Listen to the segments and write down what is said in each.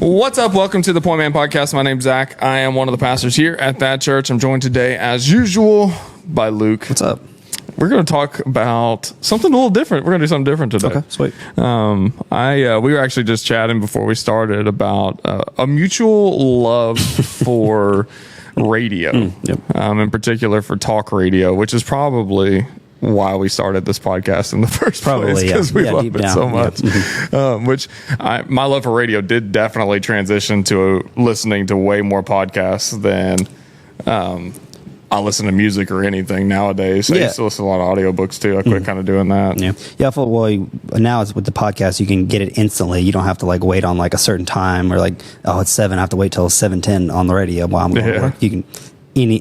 What's up? Welcome to the Pointman podcast. My name's Zach. I am one of the pastors here at that church. I'm joined today, as usual, by Luke. What's up? We're going to talk about something a little different. We're going to do something different today. Okay, sweet. We were actually just chatting before we started about a mutual love for radio, in particular for talk radio, which is probably why we started this podcast in the first place, because we love it so much. Which my love for radio did definitely transition to listening to way more podcasts than I listen to music or anything nowadays. I used to listen to a lot of audiobooks too. I quit kind of doing that. I thought, now it's with the podcast, you can get it instantly. You don't have to wait on a certain time or it's 7. I have to wait till 7:10 on the radio while I'm going to work. You can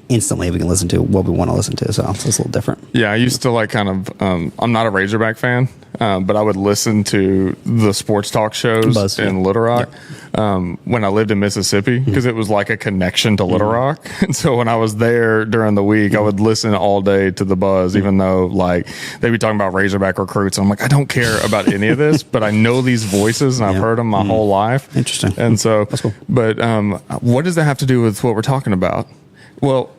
instantly we can listen to what we want to listen to, so it's a little different. I used to I'm not a Razorback fan, but I would listen to the sports talk shows in Little Rock when I lived in Mississippi, because it was like a connection to Little Rock. And so when I was there during the week, I would listen all day to the Buzz, even though they'd be talking about Razorback recruits, and I'm I don't care about any of this, but I know these voices and I've heard them my whole life. Interesting. And so that's cool. But what does that have to do with what we're talking about? Well,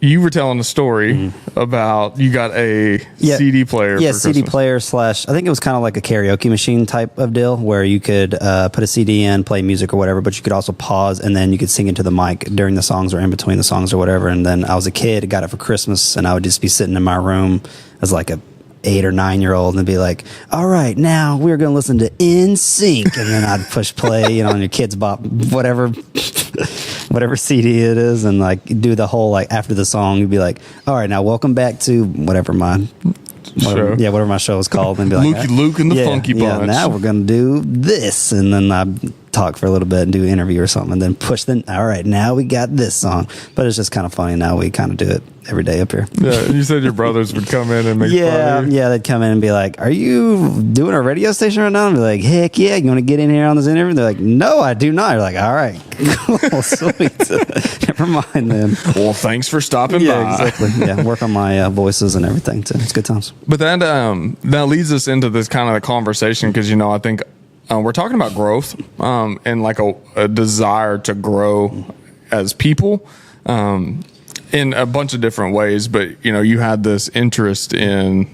you were telling a story about you got a CD player. Yeah, for CD Christmas. player / I think it was kind of like a karaoke machine type of deal where you could put a CD in, play music or whatever, but you could also pause and then you could sing into the mic during the songs or in between the songs or whatever. And then I was a kid, got it for Christmas, and I would just be sitting in my room as a 8 or 9 year old and be like, all right, now we're going to listen to In Sync. And then I'd push play, on your Kids Bop, whatever CD it is, and do the whole after the song, you'd be like, all right, now welcome back to whatever my show is called, and be like, Luke and the Funky Bunch. Yeah, now we're going to do this, and then I'd talk for a little bit and do an interview or something, and then push all right, now we got this song. But it's just kind of funny now. We kind of do it every day up here. Yeah, you said your brothers would come in and make fun of you. Yeah, they'd come in and be like, are you doing a radio station right now? And be like, heck yeah, you want to get in here on this interview? They're like, no, I do not. You're like, all right, cool, sweet. Never mind then. Well, thanks for stopping by. Yeah, exactly. Yeah, work on my voices and everything too. It's good times. But that leads us into this kind of the conversation, because I think we're talking about growth and a desire to grow as people in a bunch of different ways. But you had this interest in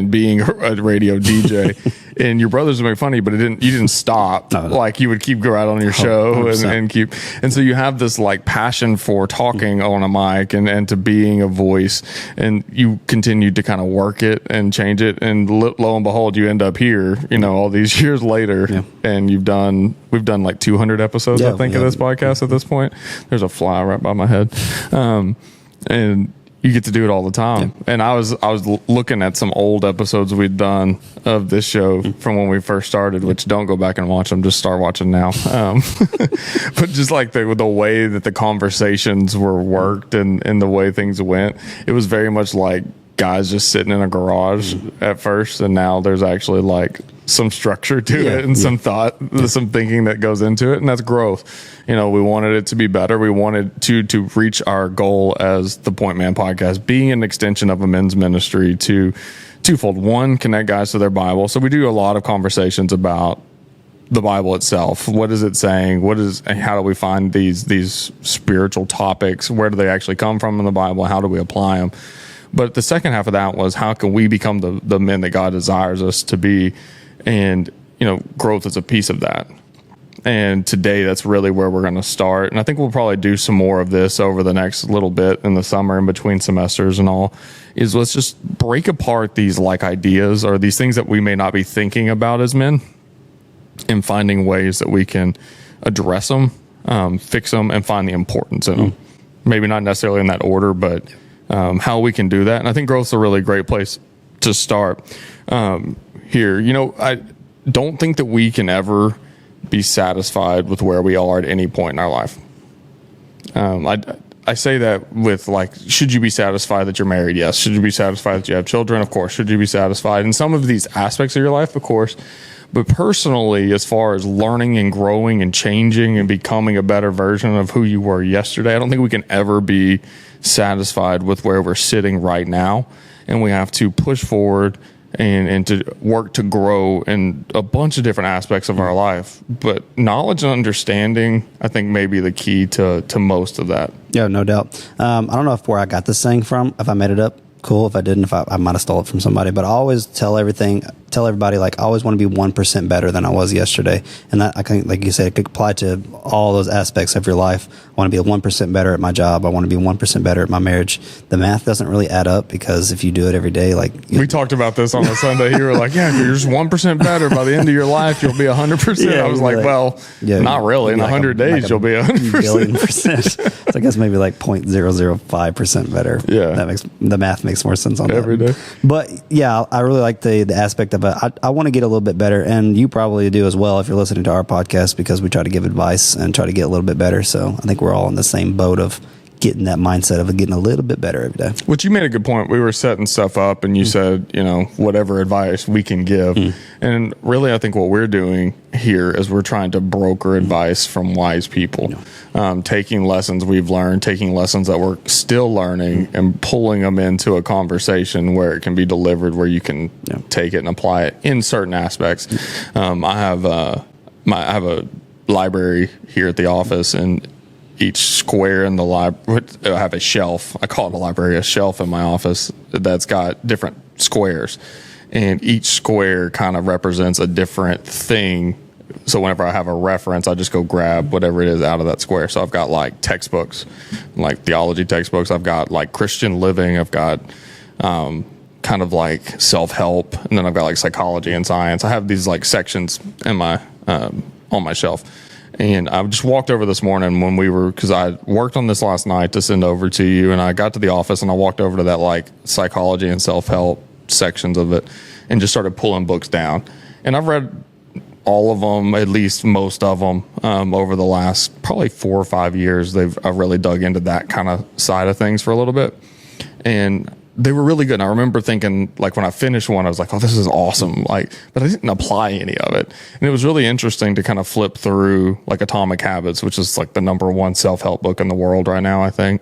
being a radio DJ, and your brothers would make fun of you, but you didn't stop. No. You would keep go out on your show and so you have this passion for talking on a mic and to being a voice, and you continued to kind of work it and change it, and lo and behold, you end up here, all these years later, and we've done 200 episodes, I think, of this podcast at this point. There's a fly right by my head, and you get to do it all the time. And I was looking at some old episodes we'd done of this show from when we first started, which don't go back and watch them, just start watching now. But just the way that the conversations were worked and the way things went, it was very much like guys just sitting in a garage at first, and now there's actually some structure to it and some thought, some thinking that goes into it, and that's growth. We wanted it to be better. We wanted to reach our goal as the Pointman podcast, being an extension of a men's ministry, to twofold. One, connect guys to their Bible. So we do a lot of conversations about the Bible itself. What is it saying? How do we find these spiritual topics? Where do they actually come from in the Bible? How do we apply them? But the second half of that was, how can we become the men that God desires us to be? And, growth is a piece of that. And today, that's really where we're going to start. And I think we'll probably do some more of this over the next little bit in the summer, in between semesters and all, is let's just break apart these ideas or these things that we may not be thinking about as men, and finding ways that we can address them, fix them, and find the importance in them. Maybe not necessarily in that order, but how we can do that. And I think growth's a really great place to start here. I don't think that we can ever be satisfied with where we are at any point in our life. I say that with should you be satisfied that you're married? Yes. Should you be satisfied that you have children? Of course. Should you be satisfied in some of these aspects of your life? Of course. But personally, as far as learning and growing and changing and becoming a better version of who you were yesterday, I don't think we can ever be satisfied with where we're sitting right now. And we have to push forward and to work to grow in a bunch of different aspects of our life. But knowledge and understanding, I think, may be the key to most of that. Yeah, no doubt. I don't know where I got this saying from, if I made it up. Cool. If I didn't, if I might have stole it from somebody, but I always tell everybody, like, I always want to be 1% better than I was yesterday. And that, I think, like you said, it could apply to all those aspects of your life. I want to be 1% better at my job. I want to be 1% better at my marriage. The math doesn't really add up, because if you do it every day, like, we talked about this on a Sunday. You were like, yeah, if you're just 1% better by the end of your life, you'll be 100%. Yeah, I was like, well, not really. In 100 days, you'll be 100%. Billion percent. So I guess maybe like 0.005% better. Yeah. The math makes more sense on every that. day. But yeah, I really like the aspect of it. I want to get a little bit better, and you probably do as well if you're listening to our podcast, because we try to give advice and try to get a little bit better. So I think we're all in the same boat of getting that mindset of getting a little bit better every day. Which, you made a good point. We were setting stuff up, and you said, whatever advice we can give. And really, I think what we're doing here is we're trying to broker advice from wise people, taking lessons we've learned, taking lessons that we're still learning, and pulling them into a conversation where it can be delivered, where you can take it and apply it in certain aspects. I have a library here at the office, and each square in the library, I have a shelf. I call it a library, a shelf in my office that's got different squares. And each square kind of represents a different thing. So whenever I have a reference, I just go grab whatever it is out of that square. So I've got like textbooks, like theology textbooks. I've got like Christian living. I've got kind of like self-help. And then I've got like psychology and science. I have these like sections in my on my shelf. And I just walked over this morning because I worked on this last night to send over to you, and I got to the office and I walked over to that like psychology and self-help sections of it and just started pulling books down. And I've read all of them, at least most of them, over the last probably 4 or 5 years. I've really dug into that kind of side of things for a little bit. And they were really good. And I remember thinking, like, when I finished one, I was like, oh, this is awesome. Like, but I didn't apply any of it. And it was really interesting to kind of flip through like Atomic Habits, which is like the #1 self-help book in the world right now, I think,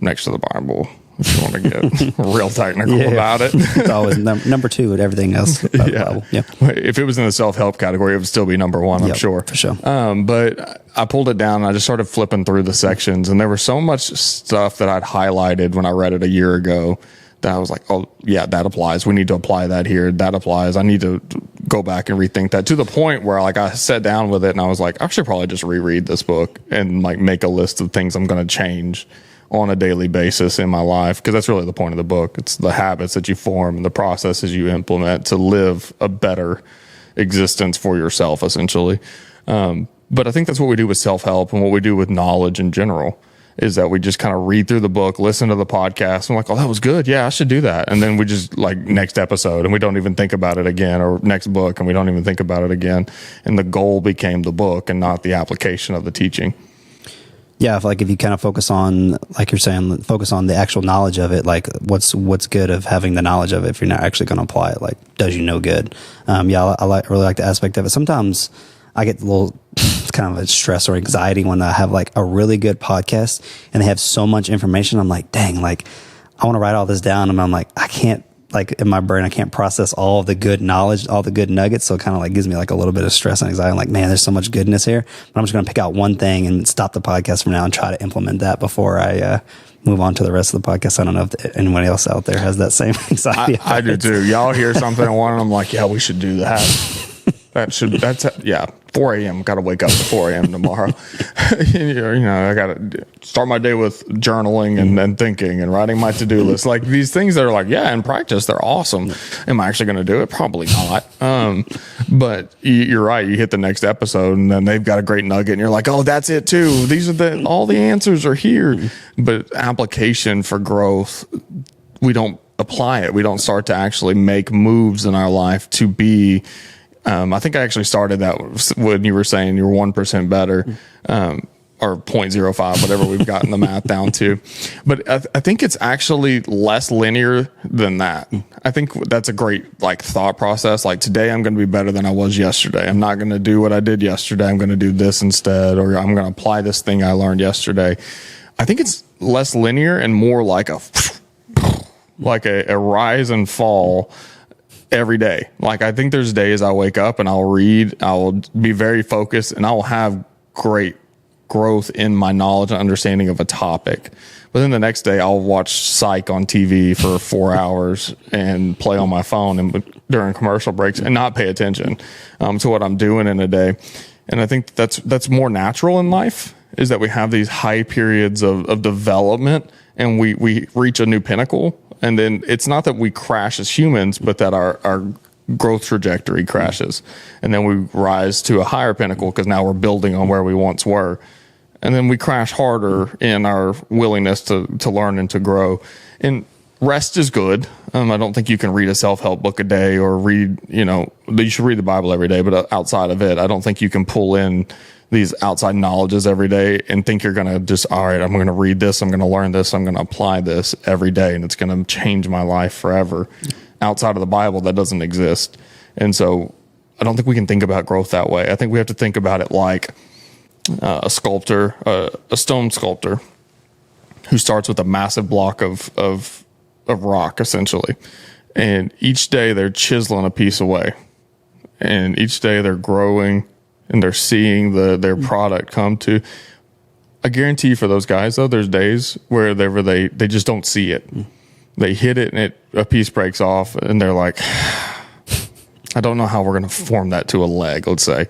next to the Bible, if you want to get real technical about it. It's always number 2 at everything else. Bible. Yeah. If it was in the self-help category, it would still be #1, I'm sure. For sure. But I pulled it down and I just started flipping through the sections, and there was so much stuff that I'd highlighted when I read it a year ago that I was like, oh yeah, that applies. We need to apply that here. That applies. I need to go back and rethink that, to the point where like I sat down with it and I was like, I should probably just reread this book and like make a list of things I'm going to change on a daily basis in my life. Because that's really the point of the book. It's the habits that you form and the processes you implement to live a better existence for yourself, essentially. But I think that's what we do with self-help, and what we do with knowledge in general, is that we just kind of read through the book, listen to the podcast, and like, oh, that was good. Yeah, I should do that. And then we just like next episode, and we don't even think about it again, or next book, and we don't even think about it again. And the goal became the book and not the application of the teaching. Yeah, if you kind of focus on, like you're saying, focus on the actual knowledge of it, like what's good of having the knowledge of it if you're not actually going to apply it, like, does you no good? I really like the aspect of it. Sometimes I get a little kind of a stress or anxiety when I have like a really good podcast and they have so much information. I'm like, dang, like I want to write all this down, and I'm like, I can't, like in my brain, I can't process all of the good knowledge, all the good nuggets. So it kind of like gives me like a little bit of stress and anxiety. I'm like, man, there's so much goodness here, but I'm just going to pick out one thing and stop the podcast from now and try to implement that before I move on to the rest of the podcast. I don't know if anyone else out there has that same anxiety. I do too. Y'all hear something and one, and I'm like, yeah, we should do that. 4 a.m. Got to wake up at 4 a.m. tomorrow. I got to start my day with journaling and thinking and writing my to-do list. Like these things that are like, yeah, in practice, they're awesome. Am I actually going to do it? Probably not. But you're right. You hit the next episode and then they've got a great nugget and you're like, oh, that's it too. These are all the answers are here. But application for growth, we don't apply it. We don't start to actually make moves in our life to be, I think I actually started that when you were saying you were 1% better, or 0.05, whatever we've gotten the math down to. But I think it's actually less linear than that. I think that's a great like thought process. Like today I'm going to be better than I was yesterday. I'm not going to do what I did yesterday. I'm going to do this instead, or I'm going to apply this thing I learned yesterday. I think it's less linear and more like a rise and fall every day. Like, I think there's days I wake up and I'll read, I will be very focused, and I will have great growth in my knowledge and understanding of a topic. But then the next day I'll watch Psych on TV for 4 hours and play on my phone and during commercial breaks and not pay attention to what I'm doing in a day. And I think that's more natural in life, is that we have these high periods of development and we reach a new pinnacle. And then it's not that we crash as humans, but that our growth trajectory crashes. And then we rise to a higher pinnacle because now we're building on where we once were. And then we crash harder in our willingness to learn and to grow. And rest is good. I don't think you can read a self-help book a day or read, you should read the Bible every day, but outside of it, I don't think you can pull in these outside knowledges every day and think you're going to just, all right, I'm going to read this, I'm going to learn this, I'm going to apply this every day, and it's going to change my life forever. Outside of the Bible, that doesn't exist. And so I don't think we can think about growth that way. I think we have to think about it like a sculptor, a stone sculptor who starts with a massive block of rock, essentially. And each day they're chiseling a piece away. And each day they're growing and they're seeing their product come to. I guarantee you for those guys, though, there's days where they just don't see it. They hit it and a piece breaks off and they're like, I don't know how we're going to form that to a leg, let's say.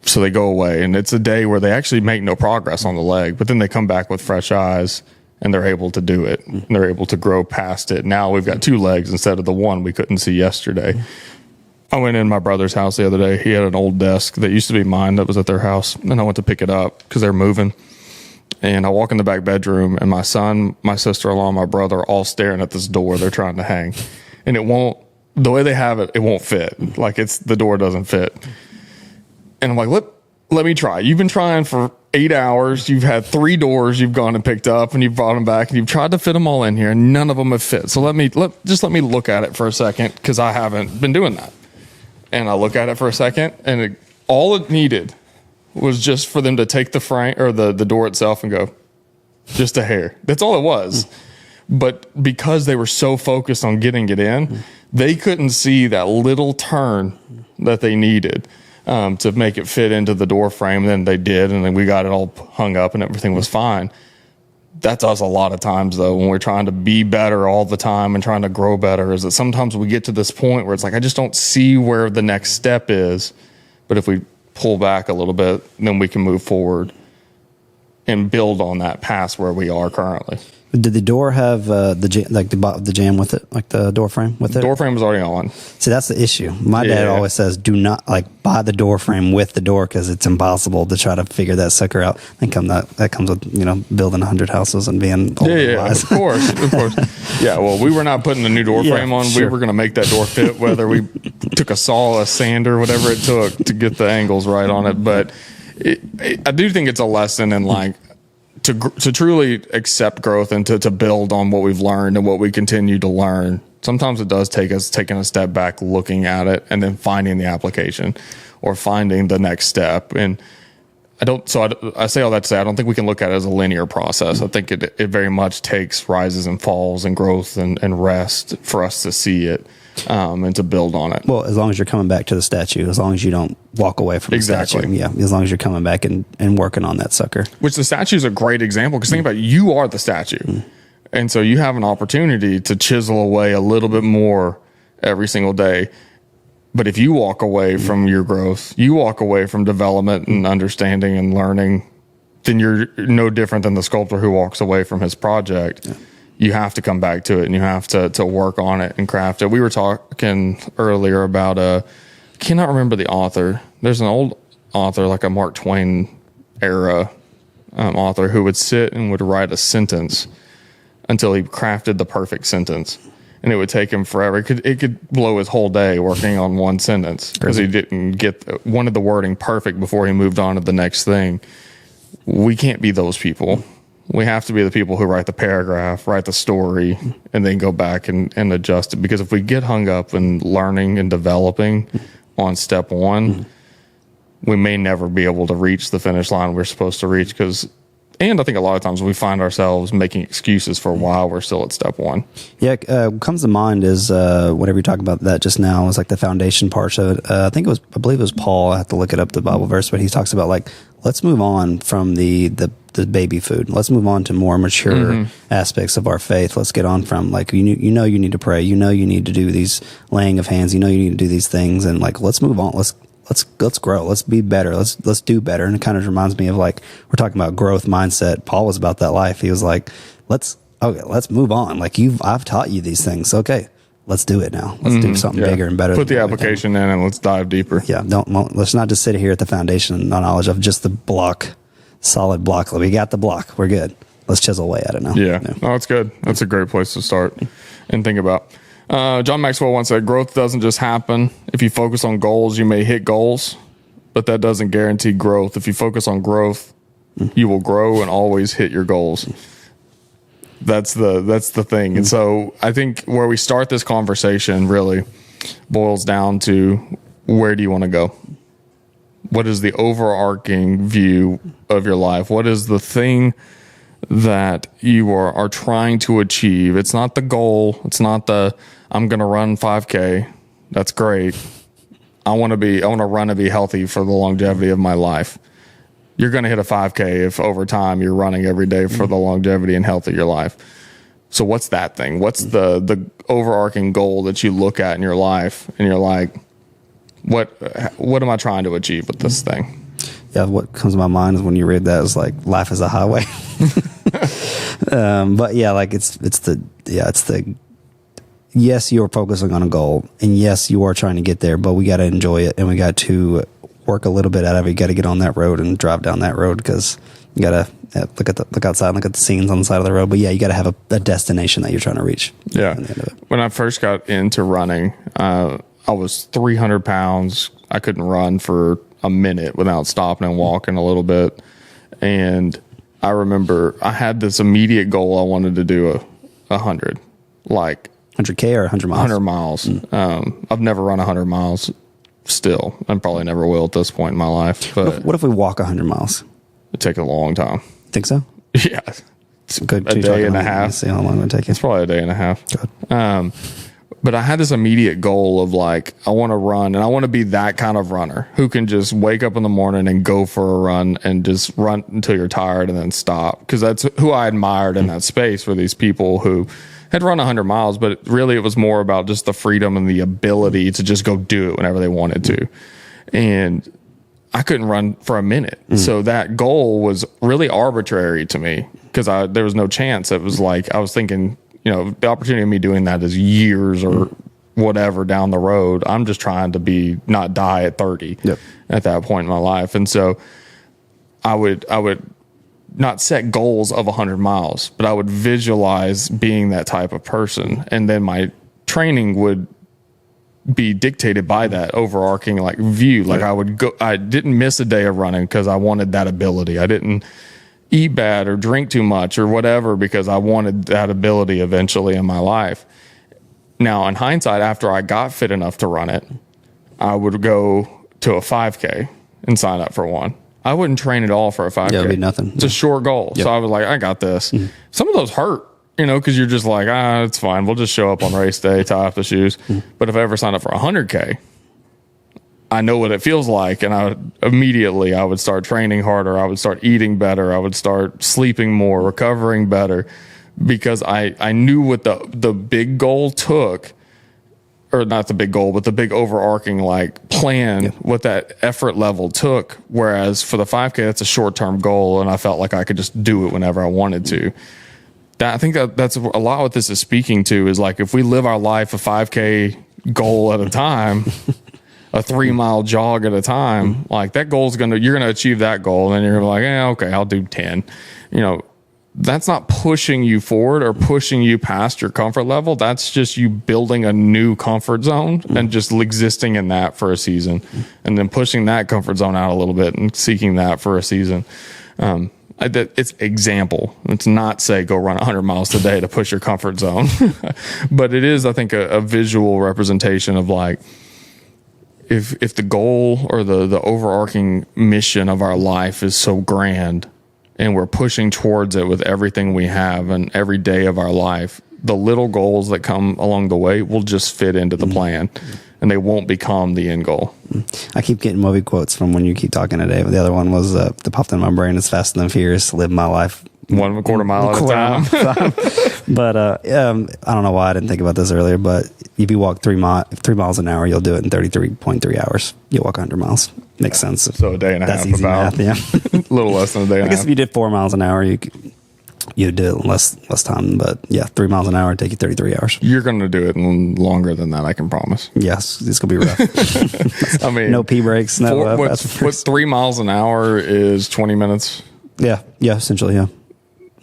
So they go away, and it's a day where they actually make no progress on the leg, but then they come back with fresh eyes and they're able to do it. And they're able to grow past it. Now we've got 2 legs instead of the one we couldn't see yesterday. I went in my brother's house the other day. He had an old desk that used to be mine that was at their house, and I went to pick it up because they're moving. And I walk in the back bedroom, and my son, my sister-in-law, and my brother are all staring at this door they're trying to hang. And the way they have it, it won't fit. Like, the door doesn't fit. And I'm like, let me try. You've been trying for 8 hours. You've had 3 doors you've gone and picked up, and you've brought them back, and you've tried to fit them all in here, and none of them have fit. So let me look at it for a second, because I haven't been doing that. And I look at it for a second, and all it needed was just for them to take the frame or the door itself and go, just a hair. That's all it was. But because they were so focused on getting it in, they couldn't see that little turn that they needed to make it fit into the door frame. Then they did, and then we got it all hung up and everything was fine. That's us a lot of times, though, when we're trying to be better all the time and trying to grow better, is that sometimes we get to this point where it's like, I just don't see where the next step is. But if we pull back a little bit, then we can move forward and build on that past where we are currently. Did the door have the jam with it, like the door frame with it? The door frame was already on. See, that's the issue. My dad always says, do not buy the door frame with the door, because it's impossible to try to figure that sucker out. I think that comes with building 100 houses and being old. Yeah, of course. Yeah, well, we were not putting a new door frame on. Sure. We were going to make that door fit, whether we took a saw, a sander, whatever it took to get the angles right on it. But I do think it's a lesson in to truly accept growth and to build on what we've learned and what we continue to learn. Sometimes it does take us taking a step back, looking at it, and then finding the application or finding the next step. And I say all that to say, I don't think we can look at it as a linear process. I think it very much takes rises and falls and growth and rest for us to see it and to build on it. Well, as long as you're coming back to the statue, as long as you don't walk away from the statue. Yeah, as long as you're coming back and working on that sucker. Which the statue is a great example, because think about it, you are the statue. And so you have an opportunity to chisel away a little bit more every single day. But if you walk away from your growth, you walk away from development and understanding and learning, then you're no different than the sculptor who walks away from his project. Yeah. You have to come back to it, and you have to work on it and craft it. We were talking earlier about cannot remember the author. There's an old author, like a Mark Twain era author, who would sit and would write a sentence until he crafted the perfect sentence. And it would take him forever. It could blow his whole day working on one sentence, because he didn't wanted the wording perfect before he moved on to the next thing. We can't be those people. We have to be the people who write the paragraph, write the story, and then go back and adjust it. Because if we get hung up in learning and developing on step one, we may never be able to reach the finish line we're supposed to reach, because And I think a lot of times we find ourselves making excuses for why we're still at step one. Yeah, what comes to mind is whenever you talk about that just now is like the foundation parts of it. I believe it was Paul. I have to look it up, the Bible verse, but he talks about like, let's move on from the baby food. Let's move on to more mature aspects of our faith. Let's get on from like, you need to pray. You need to do these laying of hands. You need to do these things. And like, let's move on. Let's grow. Let's be better. Let's do better. And it kind of reminds me of like, we're talking about growth mindset. Paul was about that life. He was like, let's move on. Like I've taught you these things. Okay. Let's do it now. Let's do something bigger and better. Put the application in and let's dive deeper. Yeah. Let's not just sit here at the foundation knowledge of just the solid block. We got the block. We're good. Let's chisel away at it now. Yeah. No, that's good. That's a great place to start and think about. John Maxwell once said, growth doesn't just happen. If you focus on goals, you may hit goals, but that doesn't guarantee growth. If you focus on growth, you will grow and always hit your goals. That's the thing. And so I think where we start this conversation really boils down to, where do you want to go? What is the overarching view of your life? What is the thing that you are trying to achieve? It's not the goal. It's not I'm going to run 5K. That's great. I want to run and be healthy for the longevity of my life. You're going to hit a 5K if over time you're running every day for the longevity and health of your life. So what's that thing? What's the overarching goal that you look at in your life and you're like, what am I trying to achieve with this thing? Yeah, what comes to my mind is when you read that is like, life is a highway. But yeah, like it's the yes, you're focusing on a goal, and yes, you are trying to get there, but we got to enjoy it, and we got to work a little bit out of it. You got to get on that road and drive down that road, because you got to look outside and look at the scenes on the side of the road. But yeah, you got to have a destination that you're trying to reach. Yeah. When I first got into running, I was 300 pounds. I couldn't run for a minute without stopping and walking a little bit. And I remember I had this immediate goal. I wanted to do 100, like 100K or 100 miles? 100 miles. I've never run 100 miles still. I probably never will at this point in my life. But what if we walk 100 miles? It'd take a long time. Think so? Yeah. It's a good day and a half. See how long it would take you. It's probably a day and a half. Good. But I had this immediate goal of like, I want to run, and I want to be that kind of runner who can just wake up in the morning and go for a run and just run until you're tired and then stop. Because that's who I admired in that space, were these people who had run 100 miles, but really it was more about just the freedom and the ability to just go do it whenever they wanted to. And I couldn't run for a minute. So that goal was really arbitrary to me, because there was no chance. It was like, I was thinking, the opportunity of me doing that is years or whatever down the road. I'm just trying to not die at 30 at that point in my life. And so I would not set goals of 100 miles, but I would visualize being that type of person. And then my training would be dictated by that overarching like view. Like I didn't miss a day of running because I wanted that ability. I didn't eat bad or drink too much or whatever because I wanted that ability eventually in my life. Now, in hindsight, after I got fit enough to run it, I would go to a 5K and sign up for one. I wouldn't train at all for a 5K. Yeah, it'd be nothing. It's a short goal. Yep. So I was like, I got this. Some of those hurt, because you're just like, it's fine. We'll just show up on race day, tie off the shoes. But if I ever signed up for 100K, I know what it feels like. And I would start training harder. I would start eating better. I would start sleeping more, recovering better, because I knew what the big goal took, or not the big goal, but the big overarching like plan, what that effort level took. Whereas for the 5K, that's a short-term goal. And I felt like I could just do it whenever I wanted to. I think that's a lot what this is speaking to, is like, if we live our life a 5K goal at a time, a 3-mile jog at a time, like that goal's you're going to achieve that goal. And then you're like, okay, I'll do 10, that's not pushing you forward or pushing you past your comfort level. That's just you building a new comfort zone and just existing in that for a season, and then pushing that comfort zone out a little bit and seeking that for a season. It's example. It's not say go run 100 miles today to push your comfort zone, but it is, I think, a visual representation of like, if the goal or the overarching mission of our life is so grand, and we're pushing towards it with everything we have and every day of our life, the little goals that come along the way will just fit into the plan, and they won't become the end goal. I keep getting movie quotes from when you keep talking today. The other one was that popped in my brain is Fast and Furious, live my life 1/4 mile at a time. But I don't know why I didn't think about this earlier, but if you walk 3 miles an hour, you'll do it in 33.3 hours. You'll walk 100 miles. Makes sense. So a day and a half. That's easy about. math, yeah. A little less than a day and a half. I guess if you did 4 miles an hour, you'd do it less time. But yeah, 3 miles an hour would take you 33 hours. You're going to do it in longer than that, I can promise. Yes, it's going to be rough. I mean, no pee breaks. No. What 3 miles an hour is 20 minutes. Yeah, essentially, yeah.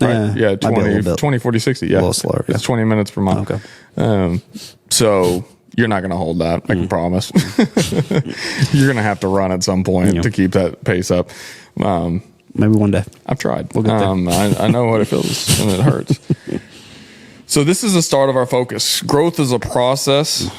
Right. Yeah, 20, 40, 60. Yeah. A little slower. Yeah. It's 20 minutes per mile. Okay. So you're not going to hold that, I can promise. You're going to have to run at some point to keep that pace up. Maybe one day. I've tried. We'll get there. I know what it feels and it hurts. So this is the start of our focus. Growth is a process,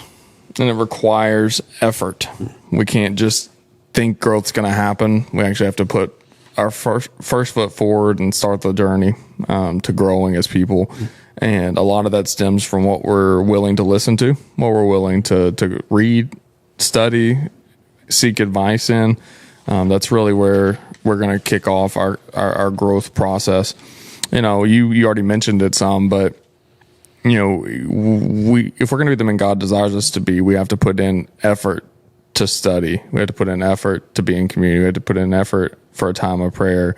and it requires effort. We can't just think growth's going to happen. We actually have to put our first foot forward and start the journey to growing as people. And a lot of that stems from what we're willing to listen to, what we're willing to read, study, seek advice in. That's really where we're going to kick off our growth process. You already mentioned it some, but if we're going to be the men God desires us to be, we have to put in effort to study. We have to put in effort to be in community. We have to put in effort for a time of prayer.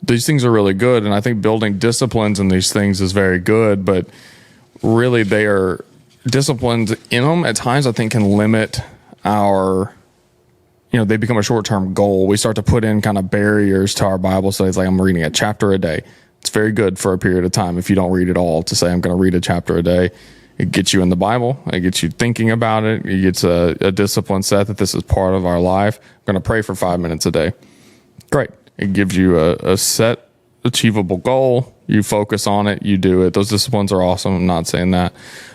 These things are really good, and I think building disciplines in these things is very good, but really they are disciplines in them at times I think can limit our, they become a short-term goal. We start to put in kind of barriers to our Bible studies, like I'm reading a chapter a day. It's very good for a period of time if you don't read it all, to say I'm going to read a chapter a day. It gets you in the Bible. It gets you thinking about it. It gets a discipline set that this is part of our life. I'm going to pray for 5 minutes a day. Great. It gives you a set, achievable goal. You focus on it. You do it. Those disciplines are awesome. I'm not saying that.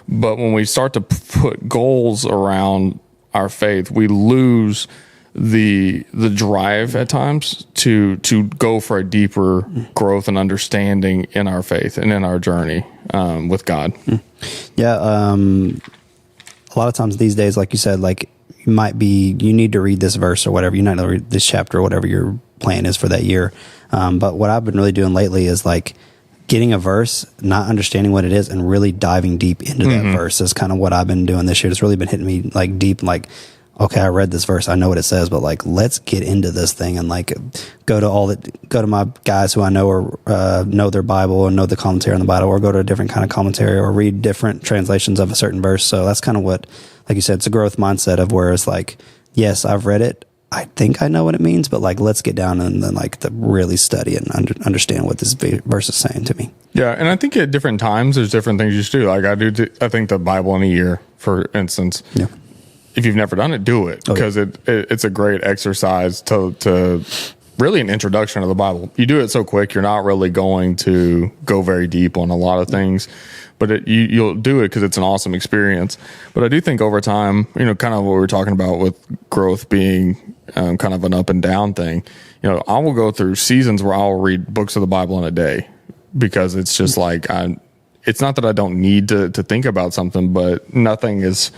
But when we start to put goals around our faith, we lose the drive at times to go for a deeper growth and understanding in our faith and in our journey with God. Yeah. A lot of times these days, like you said, like you need to read this verse or whatever, you need to read this chapter or whatever your plan is for that year. But what I've been really doing lately is like getting a verse, not understanding what it is, and really diving deep into that verse is kind of what I've been doing this year. It's really been hitting me like deep, like, okay, I read this verse, I know what it says, but like, let's get into this thing and like go to my guys who I know or know their Bible or know the commentary on the Bible, or go to a different kind of commentary or read different translations of a certain verse. So that's kind of what, like you said, it's a growth mindset of where it's like, yes, I've read it, I think I know what it means, but like, let's get down and then like to really study and understand what this verse is saying to me. Yeah. And I think at different times, there's different things you should do. Like I think the Bible in a year, for instance, yeah. If you've never done it, do it, because it's a great exercise to really an introduction to the Bible. You do it so quick, you're not really going to go very deep on a lot of things, but you'll do it because it's an awesome experience. But I do think over time, kind of what we were talking about with growth being kind of an up and down thing. I will go through seasons where I'll read books of the Bible in a day, because it's just like it's not that I don't need to think about something, but nothing is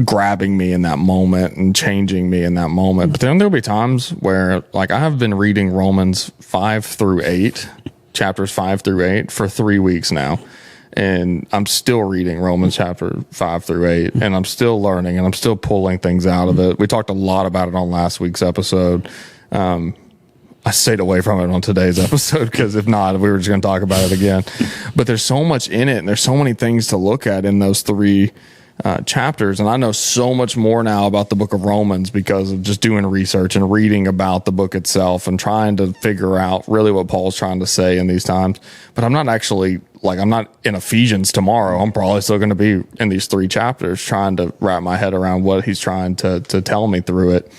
grabbing me in that moment and changing me in that moment. But then there'll be times where, like, I have been reading Romans 5-8, chapters 5-8 for 3 weeks now. And I'm still reading Romans chapter 5-8, and I'm still learning, and I'm still pulling things out of it. We talked a lot about it on last week's episode. I stayed away from it on today's episode, because if not, we were just going to talk about it again. But there's so much in it, and there's so many things to look at in those 3 chapters. And I know so much more now about the book of Romans because of just doing research and reading about the book itself and trying to figure out really what Paul's trying to say in these times. But I'm not actually, like, I'm not in Ephesians tomorrow. I'm probably still going to be in these 3 chapters trying to wrap my head around what he's trying to tell me through it.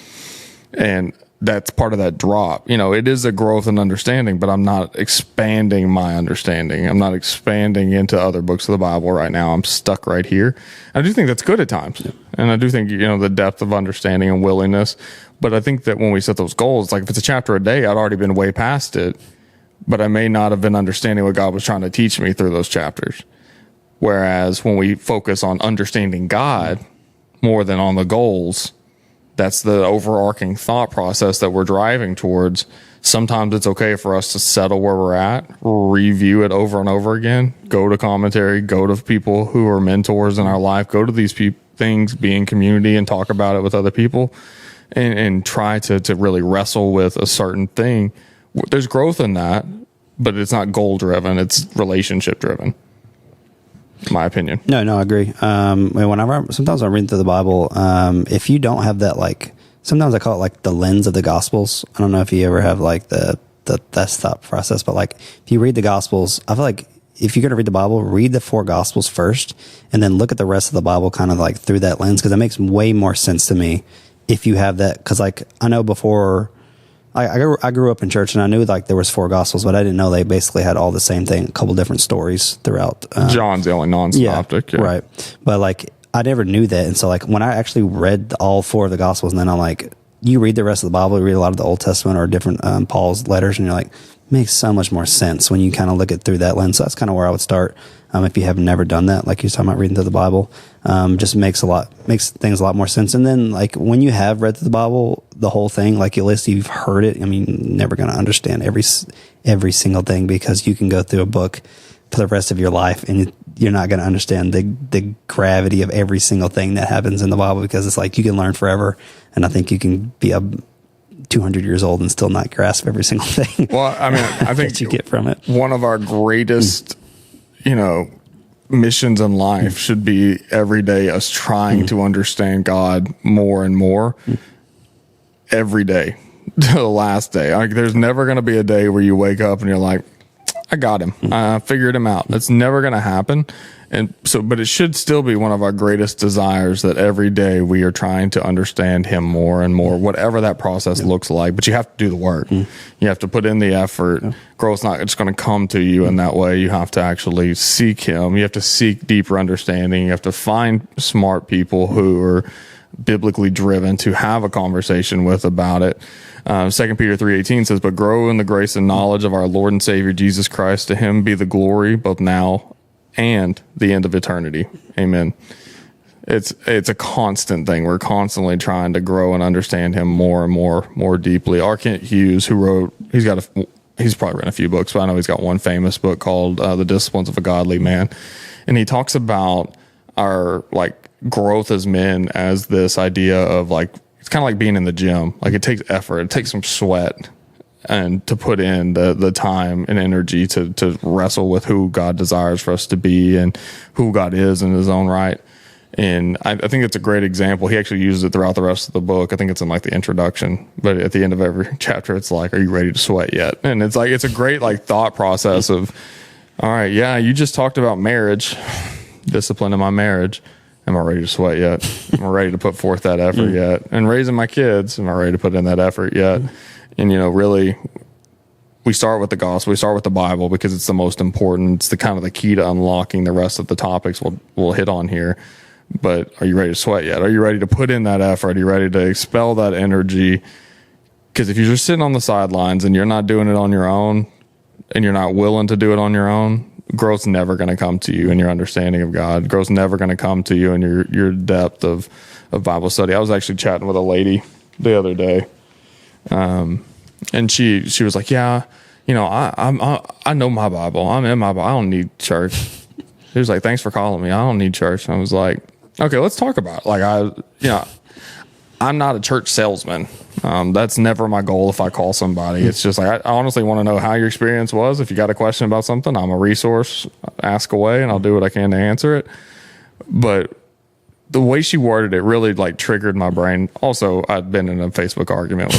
And that's part of that drop. It is a growth in understanding, but I'm not expanding my understanding. I'm not expanding into other books of the Bible right now. I'm stuck right here. I do think that's good at times. Yeah. And I do think, the depth of understanding and willingness. But I think that when we set those goals, like if it's a chapter a day, I'd already been way past it, but I may not have been understanding what God was trying to teach me through those chapters. Whereas when we focus on understanding God more than on the goals, that's the overarching thought process that we're driving towards. Sometimes it's okay for us to settle where we're at, review it over and over again, go to commentary, go to people who are mentors in our life, go to these things, be in community and talk about it with other people, and try to really wrestle with a certain thing. There's growth in that, but it's not goal driven. It's relationship driven. My opinion. No, I agree. Sometimes I'm reading through the Bible. If you don't have that, like, sometimes I call it like the lens of the Gospels. I don't know if you ever have like the thought process, but like if you read the Gospels, I feel like if you're going to read the Bible, read the 4 Gospels first, and then look at the rest of the Bible kind of like through that lens, because it makes way more sense to me if you have that. Because like I know before. I grew up in church, and I knew like there was 4 Gospels, but I didn't know they basically had all the same thing, a couple different stories throughout. John's the only non-synoptic. Yeah, right. But like I never knew that, and so like when I actually read all 4 of the Gospels, and then I'm like, you read the rest of the Bible, you read a lot of the Old Testament or different Paul's letters, and you're like, it makes so much more sense when you kind of look at through that lens. So that's kind of where I would start. If you have never done that, like you're talking about reading through the Bible, just makes things a lot more sense. And then like when you have read through the Bible, the whole thing, like at least you've heard it. I mean, you're never going to understand every single thing, because you can go through a book for the rest of your life and you're not going to understand the gravity of every single thing that happens in the Bible, because it's like you can learn forever. And I think you can be 200 years old and still not grasp every single thing. Well, I mean, I think that you get from it. One of our greatest missions in life should be every day us trying to understand God more and more every day to the last day. Like, there's never going to be a day where you wake up and you're like, I got him. I figured him out. That's never going to happen. And so, but it should still be one of our greatest desires that every day we are trying to understand him more and more, whatever that process looks like. But you have to do the work. You have to put in the effort. Growth's not just going to come to you in that way. You have to actually seek him. You have to seek deeper understanding. You have to find smart people who are biblically driven to have a conversation with about it. 2 Peter 3:18 says, but grow in the grace and knowledge of our Lord and Savior Jesus Christ. To him be the glory both now and the end of eternity. Amen. It's a constant thing. We're constantly trying to grow and understand him more and more deeply. R. Kent Hughes, who wrote, he's probably written a few books, but I know he's got one famous book called The Disciplines of a Godly Man. And he talks about our like growth as men as this idea of like, it's kind of like being in the gym. Like it takes effort, it takes some sweat, and to put in the time and energy to wrestle with who God desires for us to be and who God is in his own right. And I think it's a great example. He actually uses it throughout the rest of the book. I think it's in like the introduction, but at the end of every chapter, it's like, are you ready to sweat yet? And it's like, it's a great like thought process of, all right, yeah, you just talked about marriage, discipline in my marriage. Am I ready to sweat yet? Am I ready to put forth that effort yet? And raising my kids, am I ready to put in that effort yet? And, really, we start with the gospel. We start with the Bible because it's the most important. It's the kind of the key to unlocking the rest of the topics we'll hit on here. But are you ready to sweat yet? Are you ready to put in that effort? Are you ready to expel that energy? Because if you're just sitting on the sidelines and you're not doing it on your own and you're not willing to do it on your own, growth's never going to come to you in your understanding of God. Growth's never going to come to you in your depth of Bible study. I was actually chatting with a lady the other day. And she was like, yeah, I know my Bible. I'm in my Bible. I don't need church. She was like, thanks for calling me. I don't need church. And I was like, okay, let's talk about it. Like I'm not a church salesman. That's never my goal. If I call somebody, it's just like, I honestly want to know how your experience was. If you got a question about something, I'm a resource, ask away, and I'll do what I can to answer it. But the way she worded it really like triggered my brain. Also, I'd been in a Facebook argument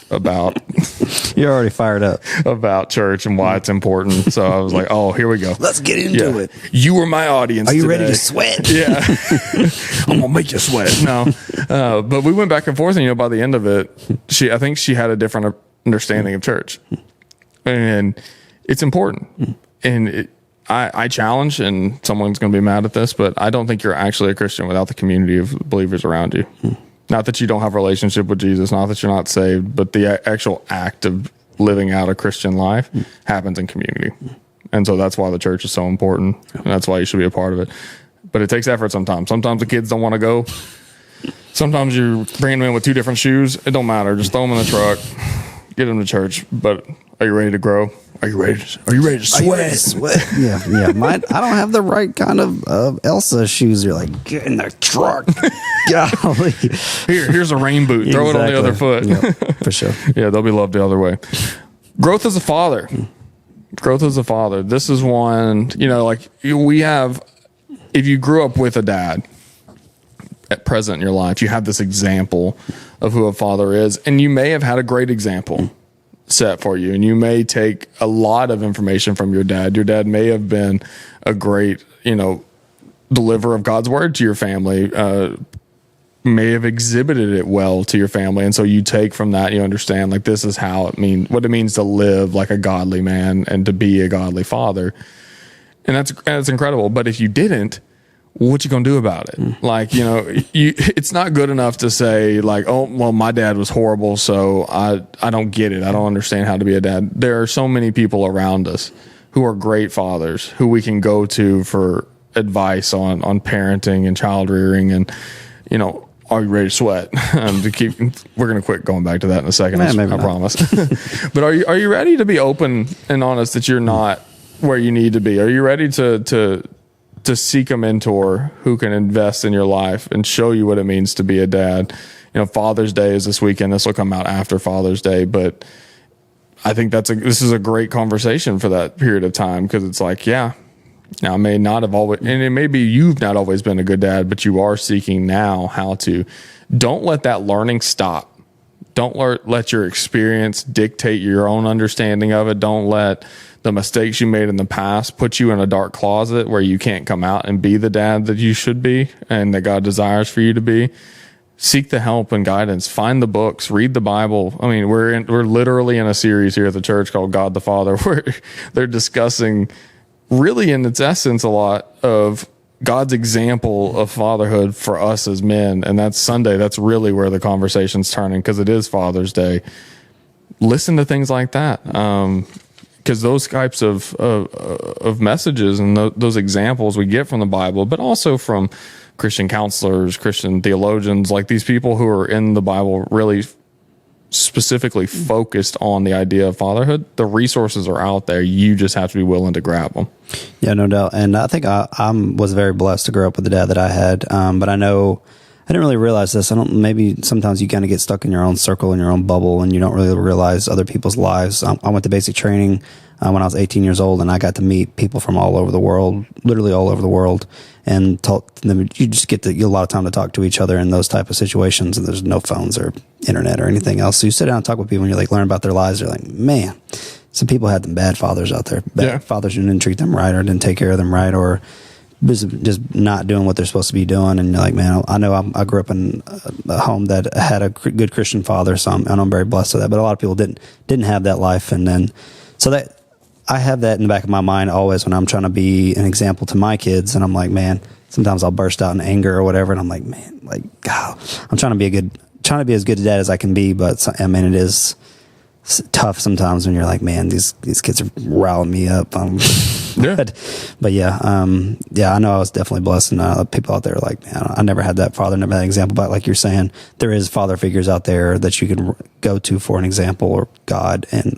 about You're already fired up about church and why it's important. So I was like, oh, here we go. Let's get into it. You were my audience. Are you today. ready to sweat? Yeah. I'm gonna make you sweat. No. But we went back and forth, and by the end of it, I think she had a different understanding of church, and it's important. And I challenge, and someone's going to be mad at this, but I don't think you're actually a Christian without the community of believers around you. Not that you don't have a relationship with Jesus, not that you're not saved, but the actual act of living out a Christian life happens in community. And so that's why the church is so important. And that's why you should be a part of it. But it takes effort sometimes. Sometimes the kids don't want to go. Sometimes you're bringing them in with two different shoes. It don't matter. Just throw them in the truck, get them to church. But are you ready to grow? Are you ready to sweat? Yeah. I don't have the right kind of Elsa shoes. You're like, get in the truck. Golly. Here's a rain boot. Throw it on the other foot. Yep, for sure. Yeah, they'll be loved the other way. Growth as a father. Growth as a father. This is one, like we have, if you grew up with a dad at present in your life, you have this example of who a father is, and you may have had a great example set for you, and you may take a lot of information from your dad. Your dad may have been a great, deliverer of God's word to your family, may have exhibited it well to your family, and so you take from that, you understand like this is what it means to live like a godly man and to be a godly father, and that's incredible. But if you didn't, what you gonna do about it? Like, it's not good enough to say like, oh, well, my dad was horrible, so I don't get it. I don't understand how to be a dad. There are so many people around us who are great fathers who we can go to for advice on parenting and child rearing, and are you ready to sweat? We're gonna quit going back to that in a second. I promise. But are you ready to be open and honest that you're not where you need to be? Are you ready to seek a mentor who can invest in your life and show you what it means to be a dad? Father's Day is this weekend. This will come out after Father's Day, but I think this is a great conversation for that period of time, because it's like, yeah, now I may not have always, and it may be you've not always been a good dad, but you are seeking now how to. Don't let that learning stop. Don't let your experience dictate your own understanding of it. Don't let the mistakes you made in the past put you in a dark closet where you can't come out and be the dad that you should be and that God desires for you to be. Seek the help and guidance. Find the books. Read the Bible. I mean, we're literally in a series here at the church called God the Father, where they're discussing really in its essence a lot of God's example of fatherhood for us as men. And that's Sunday. That's really where the conversation's turning, because it is Father's Day. Listen to things like that. Because those types of messages and those examples we get from the Bible, but also from Christian counselors, Christian theologians, like these people who are in the Bible really specifically focused on the idea of fatherhood. The resources are out there. You just have to be willing to grab them. Yeah, no doubt. And I think I was very blessed to grow up with the dad that I had. But I know I didn't really realize this. Maybe sometimes you kind of get stuck in your own circle, in your own bubble, and you don't really realize other people's lives. I went to basic training when I was 18 years old, and I got to meet people from all over the world, literally all over the world, and talk to them. You just get a lot of time to talk to each other in those type of situations, and there's no phones or internet or anything else. So you sit down and talk with people, and you're like, learn about their lives. You're like, man, some people had them bad fathers out there. Bad fathers who didn't treat them right or didn't take care of them right, or just not doing what they're supposed to be doing. And you're like, man, I know I grew up in a home that had a good Christian father, so I'm very blessed with that. But a lot of people didn't have that life, and then so that I have that in the back of my mind always when I'm trying to be an example to my kids. And I'm like, man, sometimes I'll burst out in anger or whatever, and I'm like, man, like, God, I'm trying to be as good a dad as I can be. But I mean, it is tough sometimes when you're like, man, these kids are riling me up. But yeah, I know I was definitely blessed, and people out there are like, man, I never had that father, never had an example. But like you're saying, there is father figures out there that you can go to for an example, or God. And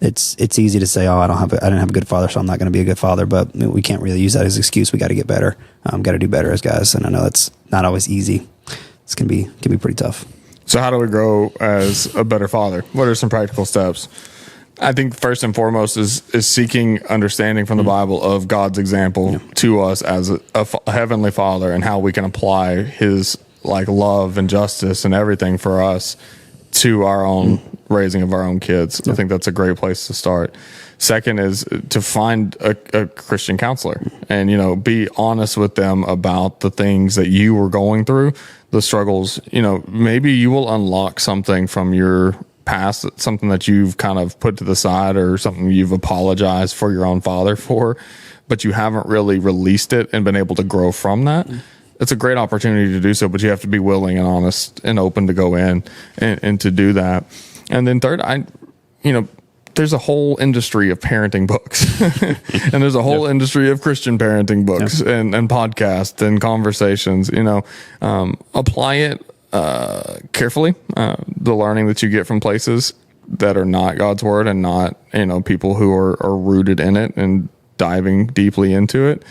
it's easy to say, oh, I didn't have a good father, so I'm not going to be a good father. But we can't really use that as an excuse. We got to get better. Got to do better as guys. And I know that's not always easy. It's can be pretty tough. So how do we grow as a better father? What are some practical steps? I think first and foremost is seeking understanding from the Bible of God's example to us as a heavenly Father, and how we can apply His like love and justice and everything for us to our own raising of our own kids. I think that's a great place to start. Second is to find a Christian counselor and, be honest with them about the things that you were going through, the struggles. Maybe you will unlock something from your past, something that you've kind of put to the side, or something you've apologized for your own father for, but you haven't really released it and been able to grow from that. It's a great opportunity to do so, but you have to be willing and honest and open to go in and to do that. And then third, there's a whole industry of parenting books and there's a whole industry of Christian parenting books and podcasts and conversations. Apply it carefully, the learning that you get from places that are not God's word and not people who are rooted in it and diving deeply into it.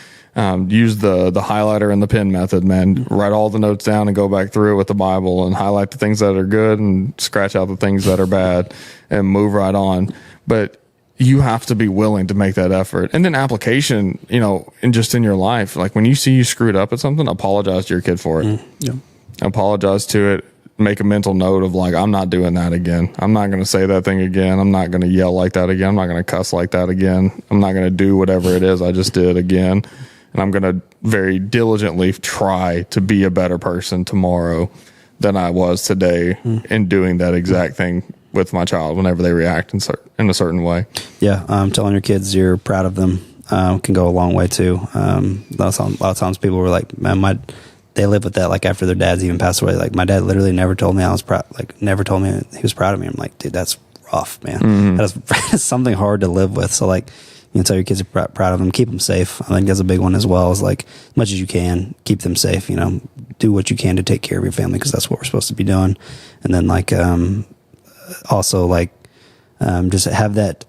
Use the highlighter and the pen method, man. Write all the notes down and go back through it with the Bible and highlight the things that are good and scratch out the things that are bad and move right on. But you have to be willing to make that effort. And then application, in your life, like when you see you screwed up at something, apologize to your kid for it. Apologize to it. Make a mental note of like, I'm not doing that again. I'm not going to say that thing again. I'm not going to yell like that again. I'm not going to cuss like that again. I'm not going to do whatever it is I just did again. And I'm going to very diligently try to be a better person tomorrow than I was today in doing that exact thing with my child whenever they react in a certain way. Yeah. Telling your kids you're proud of them can go a long way too. A lot of times people were like, man, they live with that. Like after their dads even passed away, like my dad literally never told me I was proud, like never told me he was proud of me. I'm like, dude, that's rough, man. That's something hard to live with. So like, you can tell your kids are proud of them, keep them safe. I think that's a big one as well, is like as much as you can, keep them safe, do what you can to take care of your family, because that's what we're supposed to be doing. And then like, also like, just have that,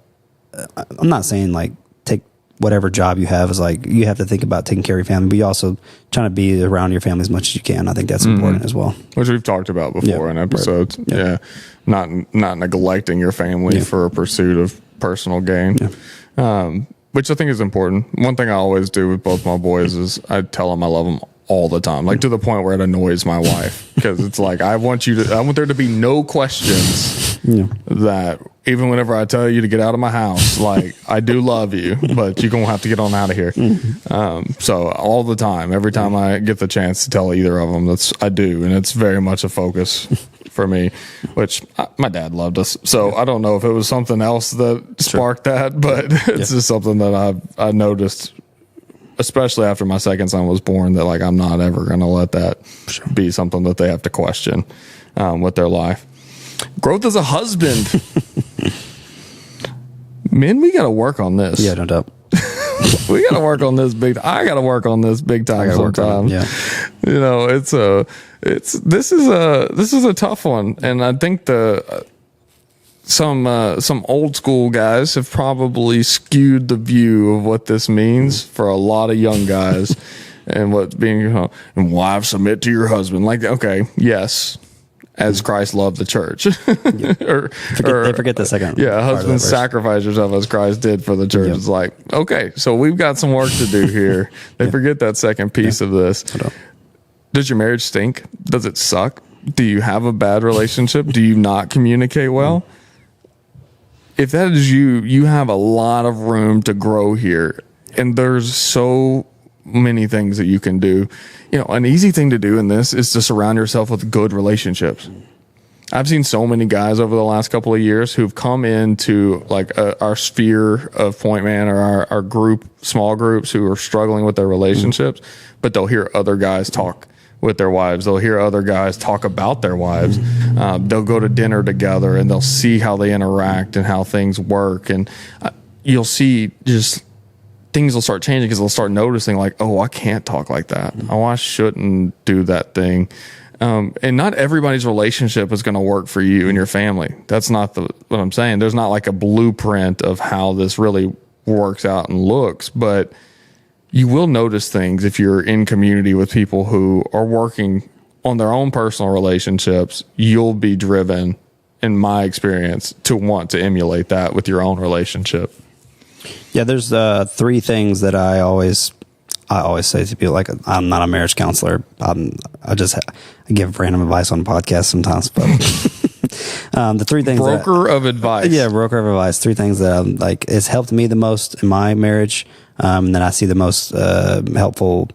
I'm not saying like take whatever job you have is like, you have to think about taking care of your family, but you also trying to be around your family as much as you can. I think that's important as well. Which we've talked about before in episodes. Right. Not neglecting your family for a pursuit of personal gain. Which I think is important. One thing I always do with both my boys is I tell them I love them all the time, like to the point where it annoys my wife, because it's like, I want there to be no questions that even whenever I tell you to get out of my house, like I do love you, but you're going to have to get on out of here. So all the time, every time I get the chance to tell either of them, I do. And it's very much a focus for me, which my dad loved us. So I don't know if it was something else that sparked that, but it's just something that I noticed, especially after my second son was born, that like, I'm not ever going to let that be something that they have to question with their life. Growth as a husband. Men, we got to work on this. Yeah, no doubt. We got to work on this I got to work on this big time sometimes. This is a tough one. And I think some old school guys have probably skewed the view of what this means for a lot of young guys and what's being, and wives, submit to your husband. Like, okay, yes, as Christ loved the church. They forget the second. Yeah, husbands, sacrifice yourself as Christ did for the church. It's like, okay, so we've got some work to do here. They forget that second piece of this. Does your marriage stink? Does it suck? Do you have a bad relationship? Do you not communicate well? If that is you have a lot of room to grow here. And there's so many things that you can do. An easy thing to do in this is to surround yourself with good relationships. I've seen so many guys over the last couple of years who've come into like our sphere of Pointman or our group, small groups, who are struggling with their relationships, but they'll hear other guys talk with their wives. They'll hear other guys talk about their wives. They'll go to dinner together and they'll see how they interact and how things work. And you'll see just things will start changing because they'll start noticing like, oh, I can't talk like that. Oh, I shouldn't do that thing. And not everybody's relationship is going to work for you and your family. That's not what I'm saying. There's not like a blueprint of how this really works out and looks, but you will notice things if you're in community with people who are working on their own personal relationships. You'll be driven in my experience, to want to emulate that with your own relationship. Yeah, there's 3 things that I always say to people. Like, I'm not a marriage counselor. I give random advice on podcasts sometimes, but the 3 things. Broker of advice. Yeah, broker of advice. 3 things that like it's helped me the most in my marriage, and then I see the most helpful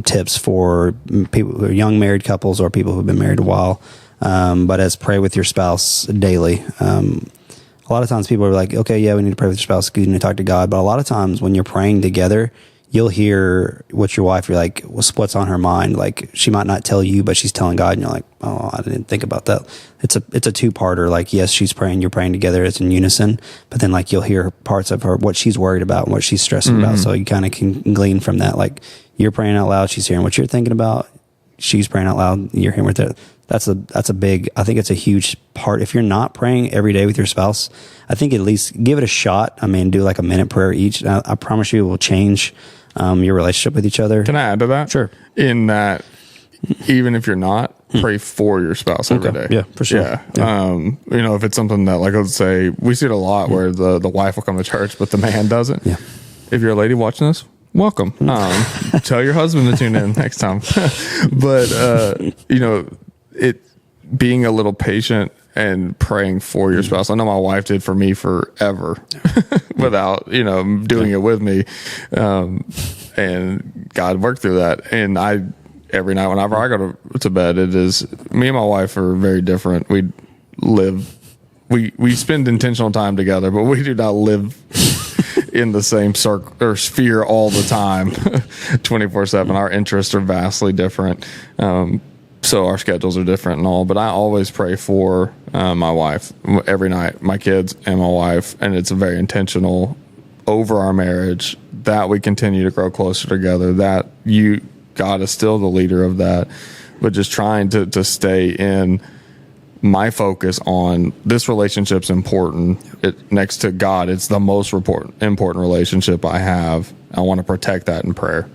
tips for people who are young married couples or people who've been married a while. But as pray with your spouse daily. A lot of times people are like, okay, yeah, we need to pray with your spouse, you need to talk to God. But a lot of times when you're praying together, you'll hear what your wife, you're like, what's on her mind? Like, she might not tell you, but she's telling God, and you're like, oh, I didn't think about that. It's a 2-parter. Like, yes, she's praying, you're praying together, it's in unison, but then like you'll hear parts of her, what she's worried about and what she's stressing about. So you kind of can glean from that. Like, you're praying out loud, she's hearing what you're thinking about, she's praying out loud, you're hearing what they're. That's a big, I think it's a huge part. If you're not praying every day with your spouse, I think at least give it a shot. I mean, do like a minute prayer each. I promise you it will change your relationship with each other. Can I add to that? Sure. In that, even if you're not, pray for your spouse every day. Yeah, for sure. Yeah. Yeah. If it's something that, like, let's say, we see it a lot where the wife will come to church, but the man doesn't. Yeah. If you're a lady watching this, welcome. Tell your husband to tune in next time. But, it being a little patient and praying for your spouse. I know my wife did for me forever without, doing it with me. And God worked through that. And every night whenever I go to bed, it is, me and my wife are very different. We spend intentional time together, but we do not live in the same circle or sphere all the time, 24/7. Our interests are vastly different. So our schedules are different and all, but I always pray for my wife every night, my kids and my wife, and it's very intentional over our marriage that we continue to grow closer together, that God is still the leader of that, but just trying to stay in my focus on this relationship's important. Next to God, it's the most important relationship I have. I want to protect that in prayer.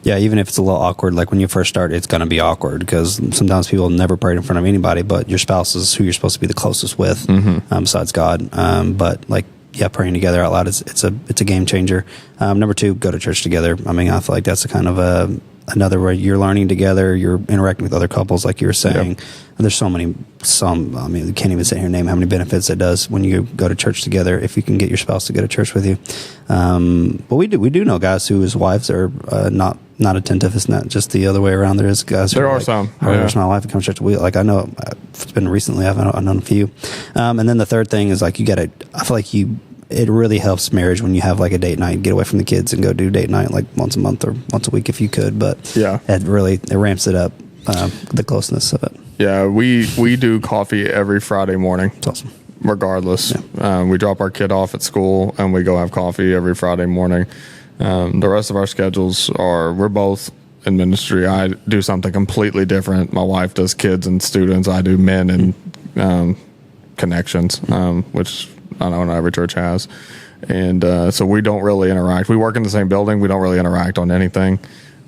Yeah, even if it's a little awkward, like when you first start, it's going to be awkward because sometimes people never prayed in front of anybody, but your spouse is who you're supposed to be the closest with, besides God. But like, yeah, praying together out loud, it's a game changer. Number 2, go to church together. I mean, I feel like that's a kind of another way you're learning together, you're interacting with other couples, like you were saying. Yep. And there's I mean, you can't even sit here and name how many benefits it does when you go to church together, if you can get your spouse to go to church with you. But we do know guys whose wives are not attentive. It's not just the other way around. There is guys. There are like, some. There's my wife that comes to church. I know it's been recently. I've known a few. And then the third thing is like I feel like it really helps marriage when you have like a date night, get away from the kids and go do date night like once a month or once a week if you could. But yeah, it ramps it up, the closeness of it. Yeah, we do coffee every Friday morning. It's awesome. Regardless. Yeah. We drop our kid off at school and we go have coffee every Friday morning. The rest of our schedules we're both in ministry. I do something completely different. My wife does kids and students. I do men and connections, which I know not every church has. And so we don't really interact. We work in the same building. We don't really interact on anything.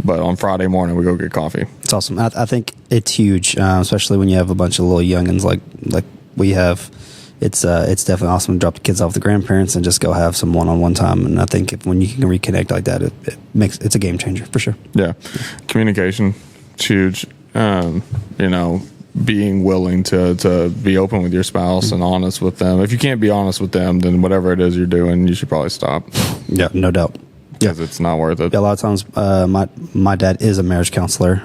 But on Friday morning, we go get coffee. It's awesome. I think it's huge, especially when you have a bunch of little youngins like we have. It's definitely awesome to drop the kids off with the grandparents and just go have some one-on-one time. And I think when you can reconnect like that, it's a game changer for sure. Yeah. Communication, it's huge. Being willing to be open with your spouse and honest with them. If you can't be honest with them, then whatever it is you're doing, you should probably stop. Yeah, no doubt. Because it's not worth it. Yeah, a lot of times, my dad is a marriage counselor,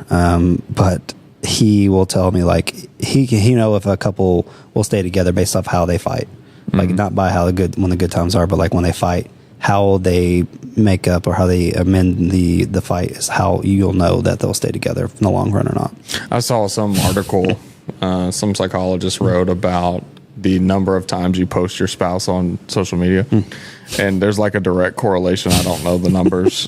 but he will tell me like he know if a couple will stay together based off how they fight, like not by when the good times are, but like when they fight, how they make up or how they amend the fight is how you'll know that they'll stay together in the long run or not. I saw some article some psychologist wrote about the number of times you post your spouse on social media. And there's like a direct correlation. I don't know the numbers.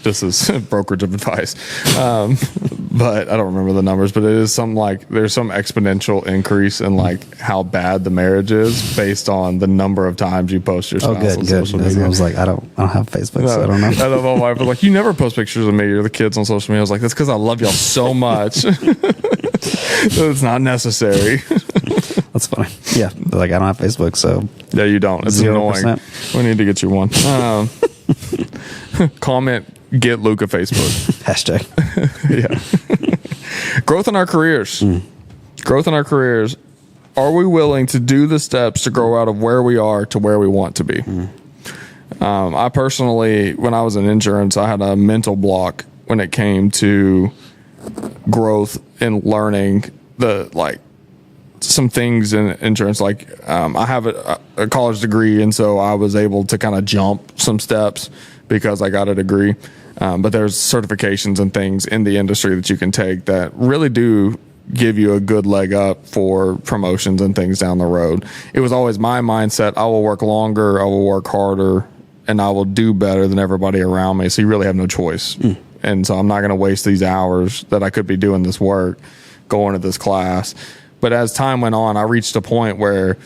This is brokerage of advice. But I don't remember the numbers, but it is there's some exponential increase in like how bad the marriage is based on the number of times you post your spouse on social media. I was like, I don't have Facebook, so I don't know. I know my wife was like, you never post pictures of me or the kids on social media. I was like, that's because I love y'all so much. So it's not necessary. That's funny. Yeah, like I don't have Facebook, so Yeah, you don't. It's 0%. annoying. We need to get you one. Comment, get Luke a Facebook. hashtag. Yeah. Growth in our careers. Growth in our careers. Are we willing to do the steps to grow out of where we are to where we want to be? I personally, when I was in insurance, I had a mental block when it came to growth and learning some things in insurance. Like I have a college degree, and so I was able to kind of jump some steps because I got a degree. But there's certifications and things in the industry that you can take that really do give you a good leg up for promotions and things down the road. It was always my mindset, I will work longer, I will work harder, and I will do better than everybody around me. So you really have no choice. And so I'm not going to waste these hours that I could be doing this work, going to this class. But as time went on, I reached a point where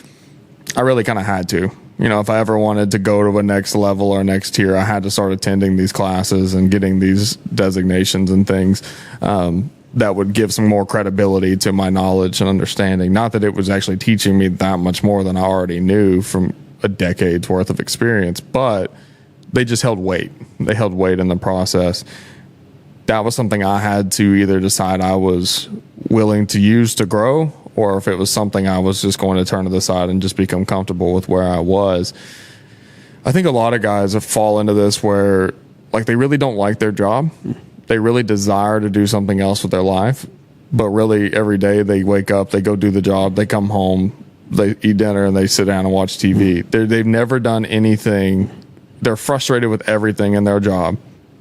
I really kind of had to. You know, if I ever wanted to go to a next level or next tier, I had to start attending these classes and getting these designations and things that would give some more credibility to my knowledge and understanding. Not that it was actually teaching me that much more than I already knew from a decade's worth of experience, but they just held weight. They held weight in the process. That was something I had to either decide I was willing to use to grow, or if it was something I was just going to turn to the side and just become comfortable with where I was. I think a lot of guys have fall into this where like they really don't like their job. They really desire to do something else with their life, but really every day they wake up, they go do the job, they come home, they eat dinner, and they sit down and watch TV. They've never done anything. They're frustrated with everything in their job,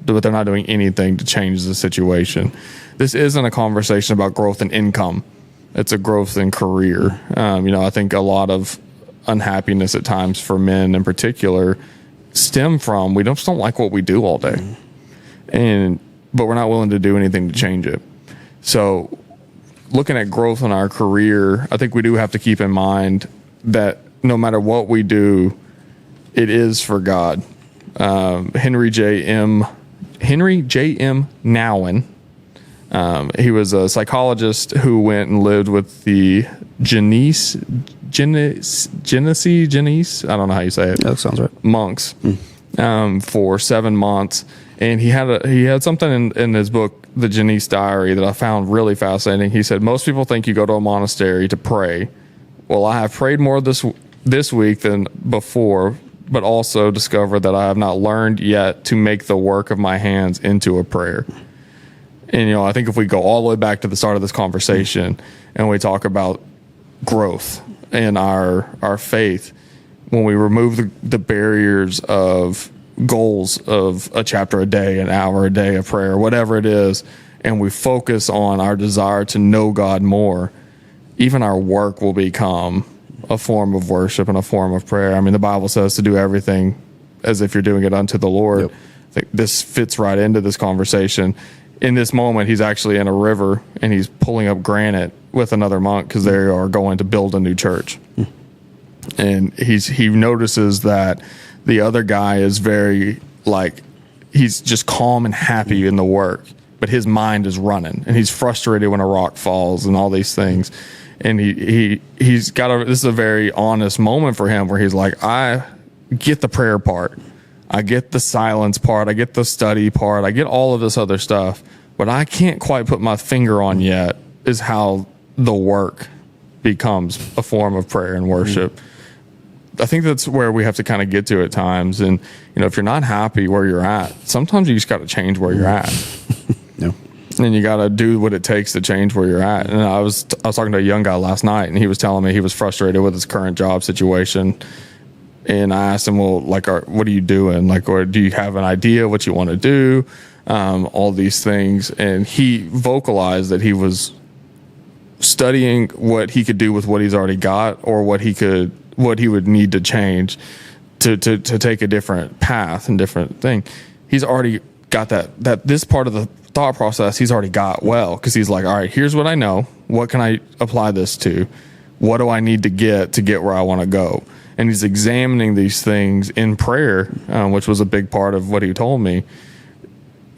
but they're not doing anything to change the situation. This isn't a conversation about growth in income. It's a growth in career. I think a lot of unhappiness at times for men in particular stem from we just don't like what we do all day. But we're not willing to do anything to change it. So looking at growth in our career, I think we do have to keep in mind that no matter what we do, it is for God. Henry J. M. Nouwen, he was a psychologist who went and lived with the Genesee, I don't know how you say it. That sounds right. Monks, for 7 months. And he had something in his book, The Genesee Diary, that I found really fascinating. He said, most people think you go to a monastery to pray. Well, I have prayed more this week than before, but also discovered that I have not learned yet to make the work of my hands into a prayer. And, I think if we go all the way back to the start of this conversation and we talk about growth in our faith, when we remove the barriers of goals of a chapter a day, an hour a day of prayer, whatever it is, and we focus on our desire to know God more, even our work will become a form of worship and a form of prayer. I mean, the Bible says to do everything as if you're doing it unto the Lord. Yep. I think this fits right into this conversation. In this moment, he's actually in a river and he's pulling up granite with another monk because they are going to build a new church. And he notices that the other guy is very he's just calm and happy in the work, but his mind is running and he's frustrated when a rock falls and all these things. And he's got this is a very honest moment for him where he's like, I get the prayer part. I get the silence part. I get the study part. I get all of this other stuff, but I can't quite put my finger on yet is how the work becomes a form of prayer and worship. I think that's where we have to kind of get to at times. And, if you're not happy where you're at, sometimes you just got to change where you're at. No. And you got to do what it takes to change where you're at. And I was talking to a young guy last night, and he was telling me he was frustrated with his current job situation. And I asked him, well, what are you doing? Or do you have an idea what you want to do? All these things. And he vocalized that he was studying what he could do with what he's already got, or what he would need to change to take a different path and different thing. He's already got that this part of the thought process he's already got well, because he's like, all right, here's what I know. What can I apply this to? What do I need to get where I want to go? And he's examining these things in prayer, which was a big part of what he told me.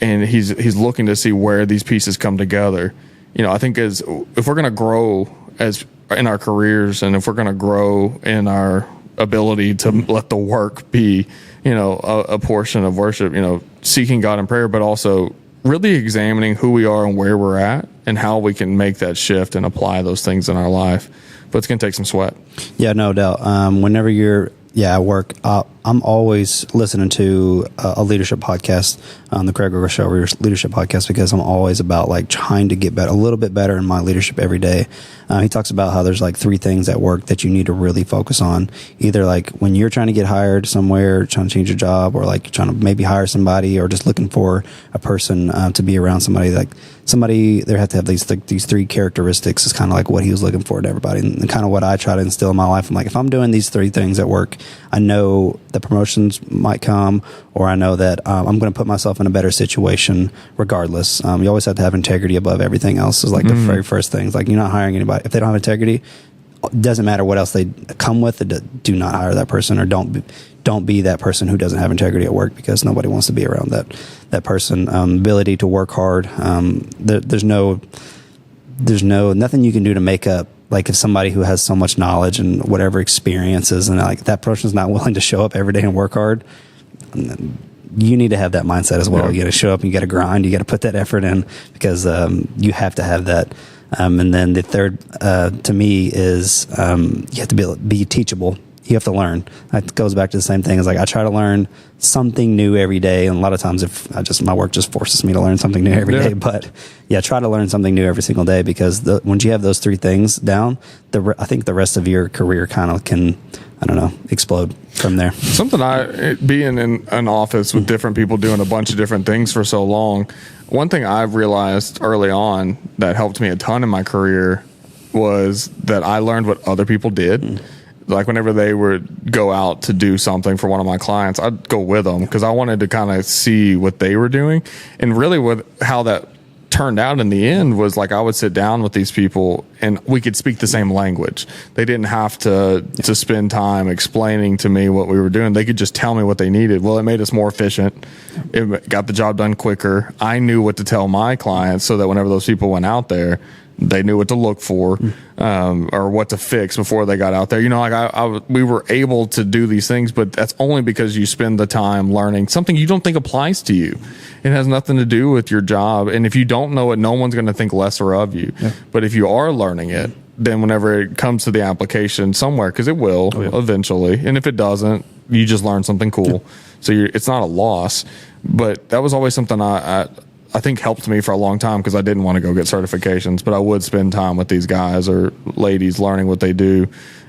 And he's looking to see where these pieces come together. I think if we're going to grow as in our careers, and if we're going to grow in our ability to let the work be, a portion of worship, seeking God in prayer, but also really examining who we are and where we're at and how we can make that shift and apply those things in our life. But it's going to take some sweat. Yeah, no doubt. Whenever you're at work, I'm always listening to a leadership podcast, the Craig Roger Show leadership podcast, because I'm always about like trying to get better, a little bit better in my leadership every day. He talks about how there's like 3 things at work that you need to really focus on. Either like when you're trying to get hired somewhere, trying to change your job, or like trying to maybe hire somebody, or just looking for a person to be around somebody. Like somebody, they have to have these 3 characteristics is kind of like what he was looking for in everybody, and kind of what I try to instill in my life. I'm like, if I'm doing these 3 things at work, I know the promotions might come, or I know that I'm going to put myself in a better situation regardless. You always have to have integrity above everything else is like the very first thing. It's like, you're not hiring anybody if they don't have integrity. It doesn't matter what else they come with. Do not hire that person, or don't be that person who doesn't have integrity at work, because nobody wants to be around that person. Ability to work hard. There's nothing you can do to make up. Like if somebody who has so much knowledge and whatever experiences, and like that person's not willing to show up every day and work hard, you need to have that mindset as well. Yeah. You got to show up, and you got to grind, you got to put that effort in, because you have to have that. And then the third, to me, is you have to be teachable. You have to learn. It goes back to the same thing. It's like I try to learn something new every day, and a lot of times my work just forces me to learn something new every day. But yeah, try to learn something new every single day, because once you have those 3 things down, I think the rest of your career kind of can, explode from there. Something being in an office with different people doing a bunch of different things for so long, one thing I've realized early on that helped me a ton in my career was that I learned what other people did. Like whenever they would go out to do something for one of my clients, I'd go with them because I wanted to kind of see what they were doing. And really how that turned out in the end was like I would sit down with these people and we could speak the same language. They didn't have to spend time explaining to me what we were doing. They could just tell me what they needed. Well, it made us more efficient. It got the job done quicker. I knew what to tell my clients so that whenever those people went out there, they knew what to look for, or what to fix before they got out there. We were able to do these things, but that's only because you spend the time learning something you don't think applies to you. It has nothing to do with your job. And if you don't know it, no one's going to think lesser of you. Yeah. But if you are learning it, then whenever it comes to the application somewhere, because it will eventually, and if it doesn't, you just learn something cool. Yeah. So it's not a loss. But that was always something I think helped me for a long time, because I didn't want to go get certifications, but I would spend time with these guys or ladies learning what they do,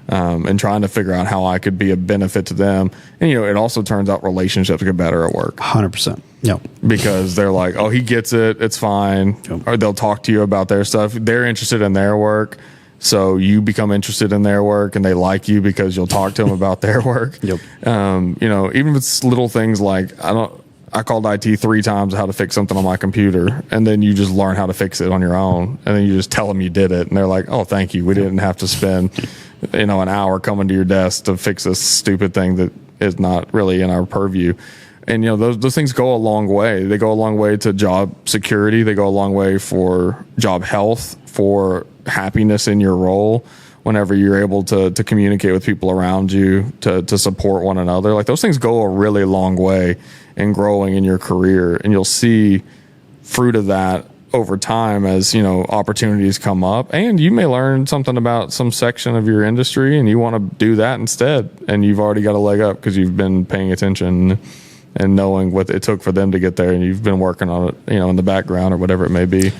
and trying to figure out how I could be a benefit to them. And, it also turns out relationships get better at work. 100%. Yep. Because they're like, oh, he gets it. It's fine. Yep. Or they'll talk to you about their stuff. They're interested in their work. So you become interested in their work, and they like you because you'll talk to them about their work. Yep. Even if it's little things like, I called IT 3 times how to fix something on my computer, and then you just learn how to fix it on your own, and then you just tell them you did it, and they're like, oh, thank you. We didn't have to spend, an hour coming to your desk to fix this stupid thing that is not really in our purview. And, those things go a long way. They go a long way to job security. They go a long way for job health, for happiness in your role. Whenever you're able to communicate with people around you, to support one another, like those things go a really long way in growing in your career, and you'll see fruit of that over time as opportunities come up, and you may learn something about some section of your industry and you want to do that instead, and you've already got a leg up because you've been paying attention and knowing what it took for them to get there, and you've been working on it in the background or whatever it may be.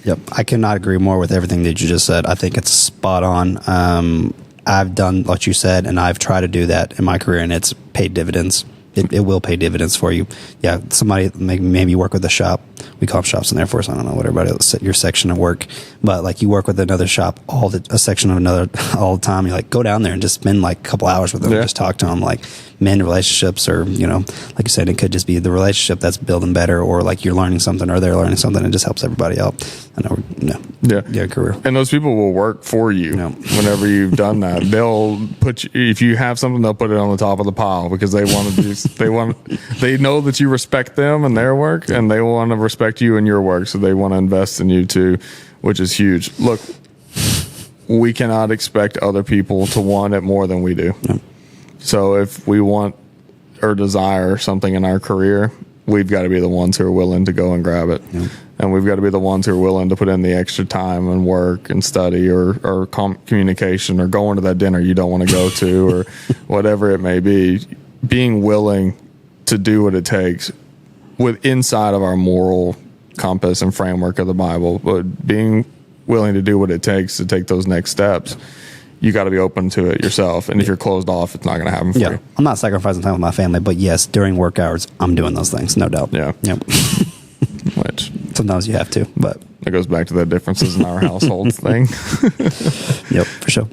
Yep. I cannot agree more with everything that you just said. I think it's spot on. I've done what you said, and I've tried to do that in my career, and it's paid dividends. It will pay dividends for you. Yeah, somebody maybe you work with a shop. We call them shops in the Air Force. I don't know what everybody else, your section of work, but like you work with another shop, a section of another all the time. You like go down there and just spend like a couple hours with them, and just talk to them, like mend relationships, or like you said, it could just be the relationship that's building better, or like you're learning something or they're learning something. It just helps everybody out. Career. And those people will work for you whenever you've done that. They'll put you, if you have something, they'll put it on the top of the pile because they want to do. They know that you respect them and their work, and they want to respect you and your work, so they want to invest in you too, which is huge. Look, we cannot expect other people to want it more than we do. So if we want or desire something in our career, we've got to be the ones who are willing to go and grab it. And we've got to be the ones who are willing to put in the extra time and work and study or communication or going to that dinner you don't want to go to or whatever it may be. Being willing to do what it takes with inside of our moral compass and framework of the Bible, but being willing to do what it takes to take those next steps. You got to be open to it yourself. And if you're closed off, it's not going to happen for you. I'm not sacrificing time with my family, but yes, during work hours, I'm doing those things, no doubt. Yeah. Yep. Which sometimes you have to, but it goes back to the differences in our households thing. Yep, for sure.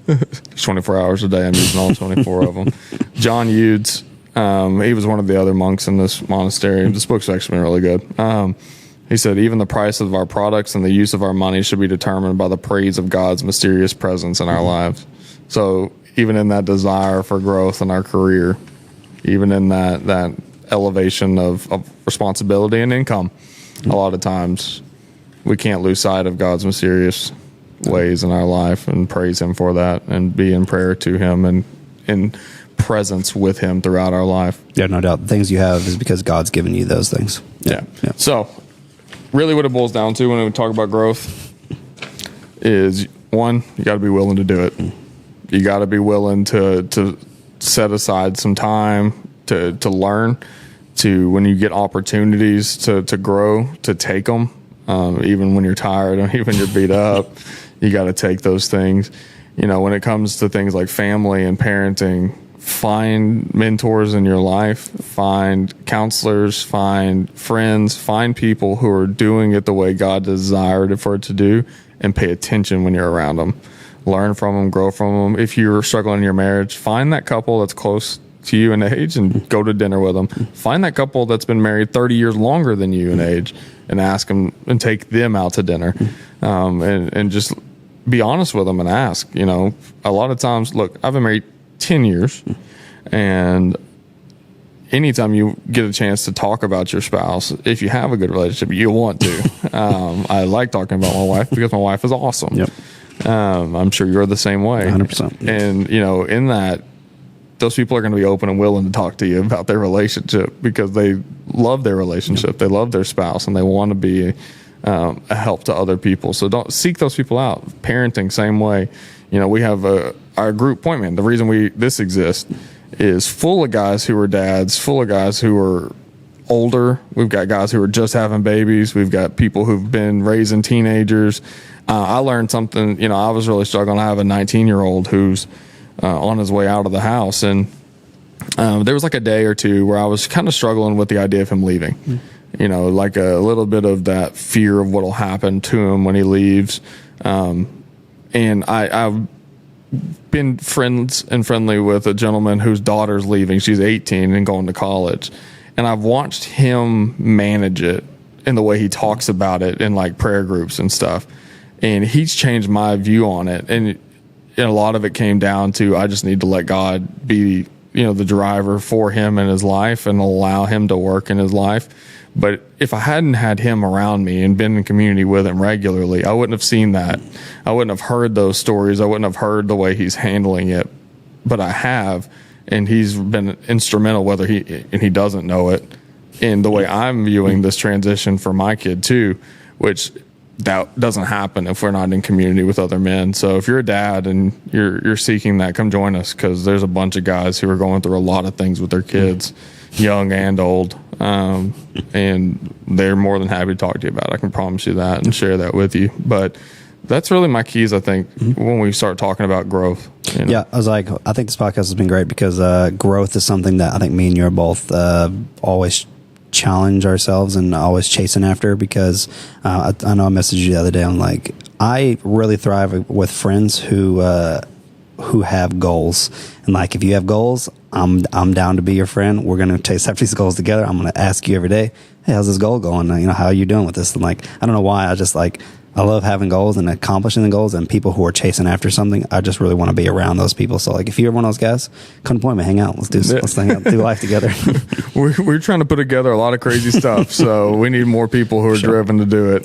24 hours a day. I'm using all 24 of them. John Eudes, he was one of the other monks in this monastery. This book's actually been really good. He said, even the price of our products and the use of our money should be determined by the praise of God's mysterious presence in our lives. So even in that desire for growth in our career, even in that elevation of responsibility and income, a lot of times we can't lose sight of God's mysterious ways in our life and praise him for that and be in prayer to him and in presence with him throughout our life. Yeah, no doubt. The things you have is because God's given you those things. Yeah. So really what it boils down to when we talk about growth is, one, you got to be willing to do it. You got to be willing to set aside some time to learn, to when you get opportunities to grow, to take them, even when you're tired and even you're beat up, you got to take those things. You know, when it comes to things like family and parenting, find mentors in your life, find counselors, find friends, find people who are doing it the way God desired it for it to do, and pay attention when you're around them. Learn from them, grow from them. If you're struggling in your marriage, find that couple that's close to you in age and go to dinner with them. Find that couple that's been married 30 years longer than you in age and ask them and take them out to dinner. And just be honest with them and ask. You know, a lot of times, look, I've been married 10 years, and anytime you get a chance to talk about your spouse, if you have a good relationship, you want to. I like talking about my wife because my wife is awesome. Yep. I'm sure you're the same way. 100%. And, you know, in that, those people are going to be open and willing to talk to you about their relationship because they love their relationship. Yep. They love their spouse, and they want to be a help to other people. So don't seek those people out. Parenting, same way. You know, we have our group Pointman. The reason this exists is full of guys who are dads, full of guys who are older. We've got guys who are just having babies. We've got people who've been raising teenagers. I learned something, you know, I was really struggling. I have a 19-year-old who's on his way out of the house. And there was like a day or two where I was kind of struggling with the idea of him leaving. You know, like a little bit of that fear of what'll happen to him when he leaves. And I've been friendly with a gentleman whose daughter's leaving. She's 18 and going to college. And I've watched him manage it in the way he talks about it in like prayer groups and stuff. And he's changed my view on it. And a lot of it came down to, I just need to let God be, you know, the driver for him in his life and allow him to work in his life. But if I hadn't had him around me and been in community with him regularly, I wouldn't have seen that. I wouldn't have heard those stories. I wouldn't have heard the way he's handling it. But I have, and he's been instrumental, whether he doesn't know it, in the way I'm viewing this transition for my kid too, which that doesn't happen if we're not in community with other men. So if you're a dad and you're seeking that, come join us, because there's a bunch of guys who are going through a lot of things with their kids, young and old. And they're more than happy to talk to you about it. I can promise you that and share that with you. But that's really my keys, I think, when we start talking about growth. You know? Yeah, I think this podcast has been great because growth is something that I think me and you are both always challenge ourselves and always chasing after, because I know I messaged you the other day. I'm like, I really thrive with friends who have goals, and like, if you have goals, I'm down to be your friend. We're going to chase after these goals together. I'm going to ask you every day, hey, how's this goal going? You know, how are you doing with this? And like, I don't know why, I just like I love having goals and accomplishing the goals, and people who are chasing after something. I just really want to be around those people. So like, if you're one of those guys, come to Pointman, hang out. Let's hang out, do life together. We're trying to put together a lot of crazy stuff, so we need more people who are driven to do it.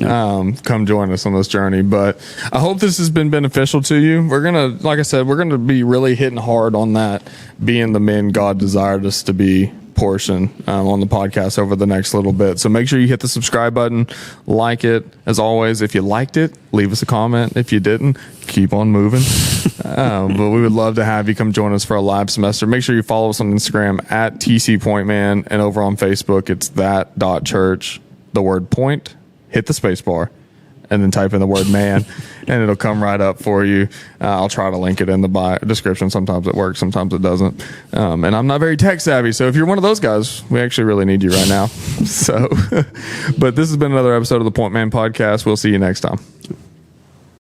Come join us on this journey. But I hope this has been beneficial to you. We're gonna, like I said, we're gonna be really hitting hard on that being the men God desired us to be portion on the podcast over the next little bit. So make sure you hit the subscribe button, like it. As always, if you liked it, leave us a comment. If you didn't, keep on moving. But we would love to have you come join us for a live semester. Make sure you follow us on Instagram at TC Pointman, and over on Facebook, it's that.church. The word point, hit the space bar, and then type in the word man, and it'll come right up for you. I'll try to link it in the description. Sometimes it works, sometimes it doesn't. And I'm not very tech savvy, so if you're one of those guys, we actually really need you right now. So, but this has been another episode of the Pointman podcast. We'll see you next time.